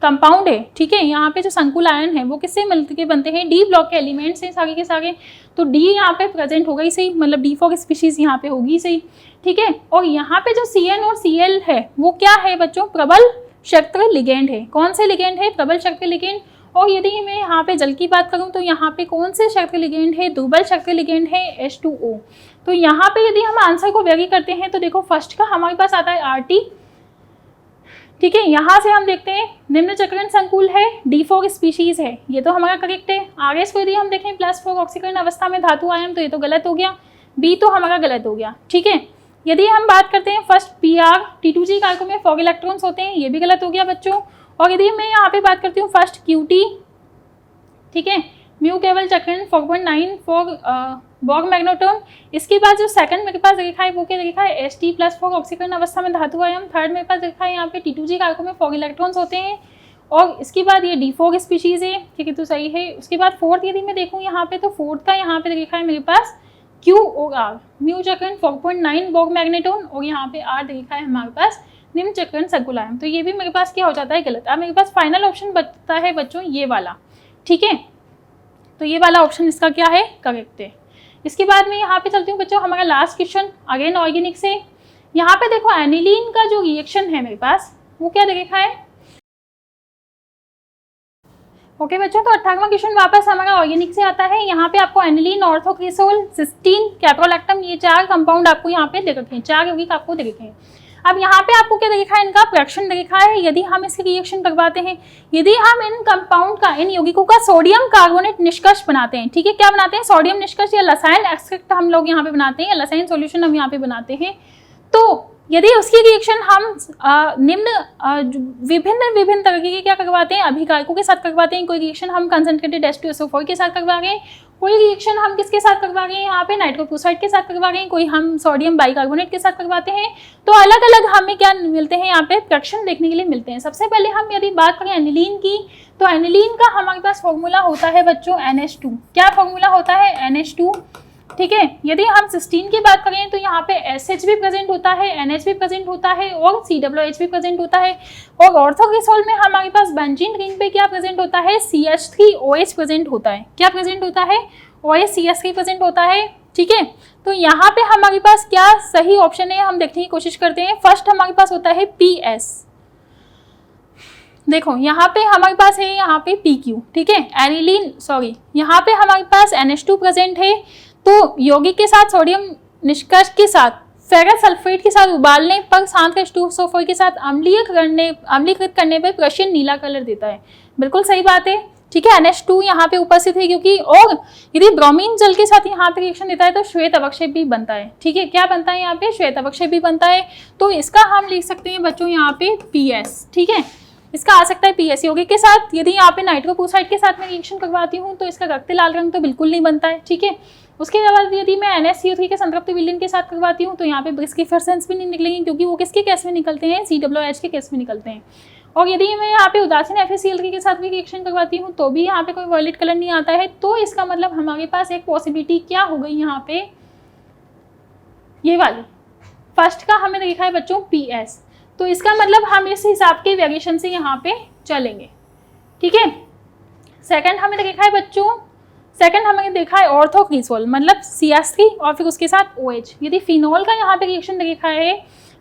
कंपाउंड है, ठीक है, यहाँ पे जो संकुल आयन है वो किससे मिलके बनते हैं, डी ब्लॉक के एलिमेंट्स हैं सारे के सारे, तो डी यहाँ पे प्रेजेंट होगा ही सही, मतलब D4 स्पीशीज यहाँ पे होगी सही, ठीक है। और यहाँ पे जो Cn और Cl है वो क्या है बच्चों, प्रबल शक्ति लिगेंड है। कौन से लिगेंड है, प्रबल शक्ति लिगेंड। और यदि मैं यहाँ पे जल की बात करूँ तो यहाँ पे कौन से शक्ति लिगेंड है, दुर्बल शक्ति लिगेंड है H2O। तो यहाँ पे यदि हम आंसर को वेरी करते हैं तो देखो फर्स्ट का हमारे पास आता है RT, ठीक है। यहाँ से हम देखते हैं निम्न चक्रण संकुल है, D4 स्पीशीज है, ये तो हमारा करेक्ट है। आगे इसको यदि हम देखें +4 ऑक्सीकरण अवस्था में धातु आयन, तो ये तो गलत हो गया, बी तो हमारा गलत हो गया, ठीक है। यदि हम बात करते हैं फर्स्ट PR T2G कारकों में 4 इलेक्ट्रॉन्स होते हैं, ये भी गलत हो गया बच्चों। और यदि मैं यहाँ पे बात करती हूँ फर्स्ट QT, ठीक है, म्यू केवल चक्रण 4.9 फॉर बॉर्ग मैग्नेटोन। इसके बाद जो सेकंड मेरे पास देखा है वो क्या देखा है, St+4 ऑक्सीकरण अवस्था में धातु आयन। थर्ड मेरे पास देखा है यहाँ पे T2G कारकों में 4 इलेक्ट्रॉन्स होते हैं। और इसके बाद ये D4 स्पीशीज है, ठीक है, तो सही है। उसके बाद फोर्थ यदि मैं देखूँ यहाँ पे, तो फोर्थ का यहाँ पे देखा है मेरे पास Q और R, म्यू चक्रण 4.9 बॉर्ग मैग्नेटोन, और यहाँ पे R देखा है हमारे पास निम्न चक्रण संकुल आयन। तो ये भी मेरे पास क्या हो जाता है, गलत। अब मेरे पास फाइनल ऑप्शन बचता है बच्चों ये वाला, ठीक है। तो ये वाला ऑप्शन इसका क्या है, करेक्ट है। इसके बाद में यहाँ पे चलती हूँ बच्चों, हमारा लास्ट क्वेश्चन अगेन ऑर्गेनिक से। यहाँ पे देखो एनिलीन का जो रिएक्शन है मेरे पास वो क्या देखा है, ओके बच्चों। तो 18वां क्वेश्चन वापस हमारा ऑर्गेनिक से आता है। यहाँ पे आपको एनिलीन, ऑर्थोक्रिसोल, सिस्टीन, कैप्रोलैक्टम, ये 4 कंपाउंड आपको यहाँ पे दे रखे हैं, 4 यौगिक आपको दे रखे हैं। अब यहाँ पे आपको क्या देखा है, इनका रिएक्शन देखा है। यदि हम इसके रिएक्शन करवाते हैं, यदि हम इन कंपाउंड का, इन यौगिकों का सोडियम कार्बोनेट निष्कर्ष बनाते हैं, ठीक है, क्या बनाते हैं, सोडियम निष्कर्ष या लसाइन एक्सट्रैक्ट हम लोग यहाँ पे बनाते हैं, या लसाइन सॉल्यूशन हम यहाँ पे बनाते हैं। तो यदि उसकी रिएक्शन हम निम्न विभिन्न तरीके के क्या करवाते हैं, अभिकारकों के साथ करवाते हैं। कोई रिएक्शन हम कंसंट्रेटेड H2SO4 के साथ करवा रहे हैं, कोई रिएक्शन हम किसके साथ करवा रहे हैं, यहाँ पे नाइट्रोक्लोराइड के साथ करवा रहे हैं, कोई हम सोडियम बाइकार्बोनेट के साथ करवाते हैं। तो अलग अलग हमें क्या मिलते हैं, यहाँ पे रिएक्शन देखने के लिए मिलते हैं। सबसे पहले हम यदि बात करें एनिलीन की, तो एनिलीन का हमारे पास फॉर्मूला होता है बच्चों NH2। क्या फॉर्मूला होता है, NH2, ठीक है। यदि हम सिस्टीन की बात करें तो यहाँ पे SH भी प्रेजेंट होता है, NH भी प्रेजेंट होता है, और COOH भी प्रेजेंट होता है। और ऑर्थोक्रिसोल में हमारे पास बेंजीन रिंग पे क्या प्रेजेंट होता है, CH3OH प्रेजेंट होता है। क्या प्रेजेंट होता है, OH CH3 प्रेजेंट होता है, ठीक है। तो यहाँ पे हमारे पास क्या सही ऑप्शन है, हम देखने की कोशिश करते हैं। फर्स्ट हमारे पास होता है PS, देखो यहाँ पे हमारे पास है यहाँ पे PQ, ठीक है, एनिलीन सॉरी, यहाँ पे हमारे पास NH2 प्रेजेंट है। तो यौगिक के साथ सोडियम निष्कर्ष के साथ फेरस सल्फेट के साथ उबालने पर शांत H2SO4 के साथ अम्लीकृत करने पर प्रश्न नीला कलर देता है। बिल्कुल सही बात है, ठीक है। NH2 यहाँ पे उपस्थित है क्योंकि, और यदि ब्रोमीन जल के साथ यहाँ पे रिएक्शन देता है तो श्वेत अवक्षेप भी बनता है, ठीक है। क्या बनता है यहाँ पे, श्वेत अवक्षेप भी बनता है। तो इसका हम लिख सकते हैं बच्चों यहाँ पे PS, ठीक है, इसका आ सकता है PS। यौगिक के साथ यदि यहाँ पे नाइट्रोक्लोराइड के साथ मैं रिएक्शन करवाती हूँ तो इसका रक्त लाल रंग तो बिल्कुल नहीं बनता है, ठीक है। उसके बाद यदि मैं NaCO3 के संतृप्त विलयन के साथ करवाती हूँ तो यहाँ पे ब्रिस्किफेरेंस भी नहीं निकलेंगे, क्योंकि वो किसके केस में निकलते हैं, COOH के केस में निकलते हैं। और यदि मैं यहाँ पे उदासीन FeCl3 के साथ भी रिएक्शन करवाती हूँ तो भी यहाँ पे कोई वॉयलेट कलर नहीं आता है। तो इसका मतलब हमारे पास एक पॉसिबिलिटी क्या हो गई यहाँ पे, ये वाली फर्स्ट का हमें देखा है बच्चों PS। तो इसका मतलब हम इस हिसाब के वेरिएशन से यहाँ पे चलेंगे, ठीक है। सेकंड हमें देखा है बच्चों, सेकंड हमें देखा है ऑर्थोक्रिसोल, मतलब CH3 और फिर उसके साथ OH। यदि फिनोल का यहाँ पे रिएक्शन देखा है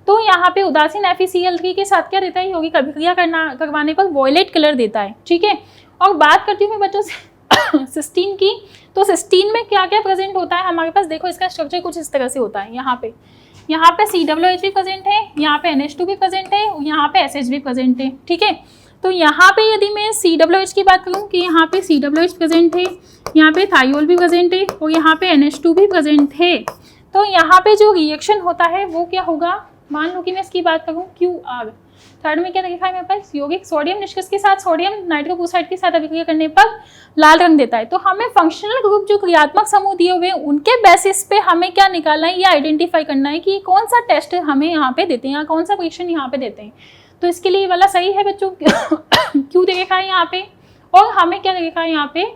तो यहाँ पे उदासीन FeCl3 के साथ क्या देता है, यौगिक अभिक्रिया करवाने पर वॉयलेट कलर देता है, ठीक है। और बात करती हूँ मैं बच्चों सिस्टीन की, तो सिस्टीन में क्या क्या प्रेजेंट होता है हमारे पास, देखो इसका स्ट्रक्चर कुछ इस तरह से होता है। यहाँ पे COOH भी प्रेजेंट है, यहाँ पे NH2 भी प्रेजेंट है, यहाँ पे SH भी प्रेजेंट है, ठीक है। तो यहाँ पे यदि मैं COOH की बात करूँ कि यहाँ पे COOH प्रेजेंट है, यहाँ पे थाइयोल भी प्रेजेंट है, और यहाँ पे NH2 भी प्रेजेंट है। तो यहाँ पे जो रिएक्शन होता है वो क्या होगा, मान लो कि मैं इसकी बात करूँ QR। थर्ड में क्या देखा है मेरे पास, यौगिक सोडियम निष्कर्ष के साथ सोडियम नाइट्रोक्लोराइड के साथ अभिक्रिया करने पर लाल रंग देता है। तो हमें फंक्शनल ग्रुप जो क्रियात्मक समूह दिए हुए हैं उनके बेसिस पे हमें क्या निकालना है, ये आइडेंटिफाई करना है कि कौन सा टेस्ट हमें यहाँ पे देते हैं या कौन सा परीक्षण यहाँ पे देते हैं। तो इसके लिए वाला सही है बच्चों क्यों देखा है यहाँ पे, और हमें क्या देखा है यहाँ पे,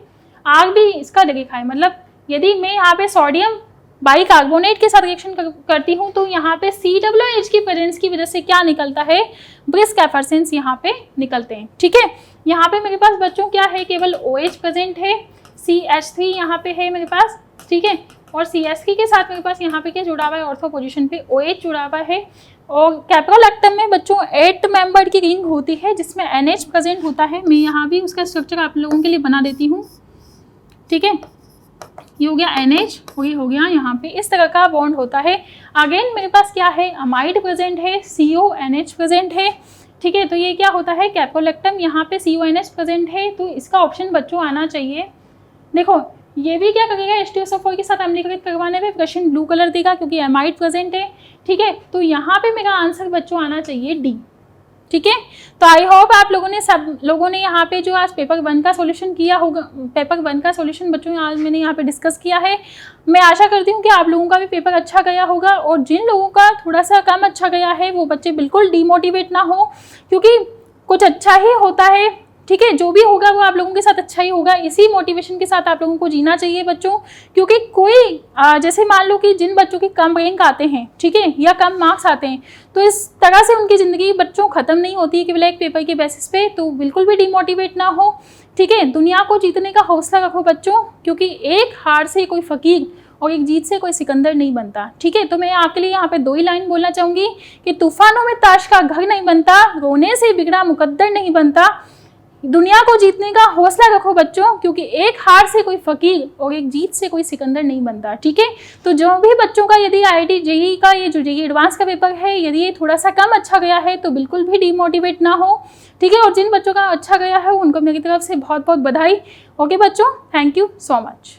R भी इसका देखा है। मतलब यदि मैं यहाँ पे सोडियम बाइकार्बोनेट के साथ रिएक्शन करती हूँ तो यहाँ पे COOH की प्रेजेंस की वजह से क्या निकलता है, ब्रिस्किफेरेंस यहाँ पे निकलते हैं, ठीक है। यहाँ पे मेरे पास बच्चों क्या है, केवल OH प्रेजेंट है, CH3 यहाँ पे है मेरे पास, ठीक है। और CH3 के साथ मेरे पास यहाँ पे क्या जुड़ा हुआ है, ऑर्थो पोजीशन पे OH जुड़ा हुआ है। और कैप्रोलैक्टम में बच्चों 8 मेंबर की रिंग होती है जिसमें NH प्रेजेंट होता है। मैं यहाँ भी उसका स्ट्रक्चर आप लोगों के लिए बना देती हूँ, ठीक है। ये हो गया NH और ये हो गया यहाँ पे इस तरह का बॉन्ड होता है। अगेन मेरे पास क्या है, अमाइड प्रेजेंट है, CONH प्रेजेंट है, ठीक है। तो ये क्या होता है, कैप्रोलैक्टम, यहाँ पे CONH प्रेजेंट है, तो इसका ऑप्शन बच्चों आना चाहिए। देखो ये भी क्या करेगा, H2SO4 के साथ अम्लीकृत करवाने में प्रश्न ब्लू कलर देगा क्योंकि एमाइड प्रेजेंट है, ठीक है। तो यहाँ पे मेरा आंसर बच्चों आना चाहिए D, ठीक है। तो आई होप आप लोगों ने सब लोगों ने यहाँ पे जो आज पेपर 1 का सॉल्यूशन किया होगा, पेपर 1 का सॉल्यूशन बच्चों आज मैंने यहाँ पे डिस्कस किया है। मैं आशा करती हूँ कि आप लोगों का भी पेपर अच्छा गया होगा, और जिन लोगों का थोड़ा सा कम अच्छा गया है वो बच्चे बिल्कुल डीमोटिवेट ना हो, क्योंकि कुछ अच्छा ही होता है, ठीक है। जो भी होगा वो आप लोगों के साथ अच्छा ही होगा। इसी मोटिवेशन के साथ आप लोगों को जीना चाहिए बच्चों, क्योंकि कोई जैसे मान लो कि जिन बच्चों के कम रैंक आते हैं, ठीक है, या कम मार्क्स आते हैं, तो इस तरह से उनकी ज़िंदगी बच्चों ख़त्म नहीं होती है केवल एक पेपर के बेसिस पे। तो बिल्कुल भी डिमोटिवेट ना हो, ठीक है। दुनिया को जीतने का हौसला रखो बच्चों, क्योंकि एक हार से कोई फ़कीर और एक जीत से कोई सिकंदर नहीं बनता, ठीक है। तो मैं आपके लिए यहाँ पे 2 ही लाइन बोलना चाहूँगी कि तूफानों में ताश का घर नहीं बनता, रोने से बिगड़ा मुकद्दर नहीं बनता। दुनिया को जीतने का हौसला रखो बच्चों, क्योंकि एक हार से कोई फकीर और एक जीत से कोई सिकंदर नहीं बनता, ठीक है। तो जो भी बच्चों का यदि IIT JEE का ये जो JEE एडवांस का पेपर है, यदि ये थोड़ा सा कम अच्छा गया है तो बिल्कुल भी डिमोटिवेट ना हो, ठीक है। और जिन बच्चों का अच्छा गया है उनको मेरी तरफ से बहुत बहुत बधाई। ओके बच्चों, थैंक यू सो मच।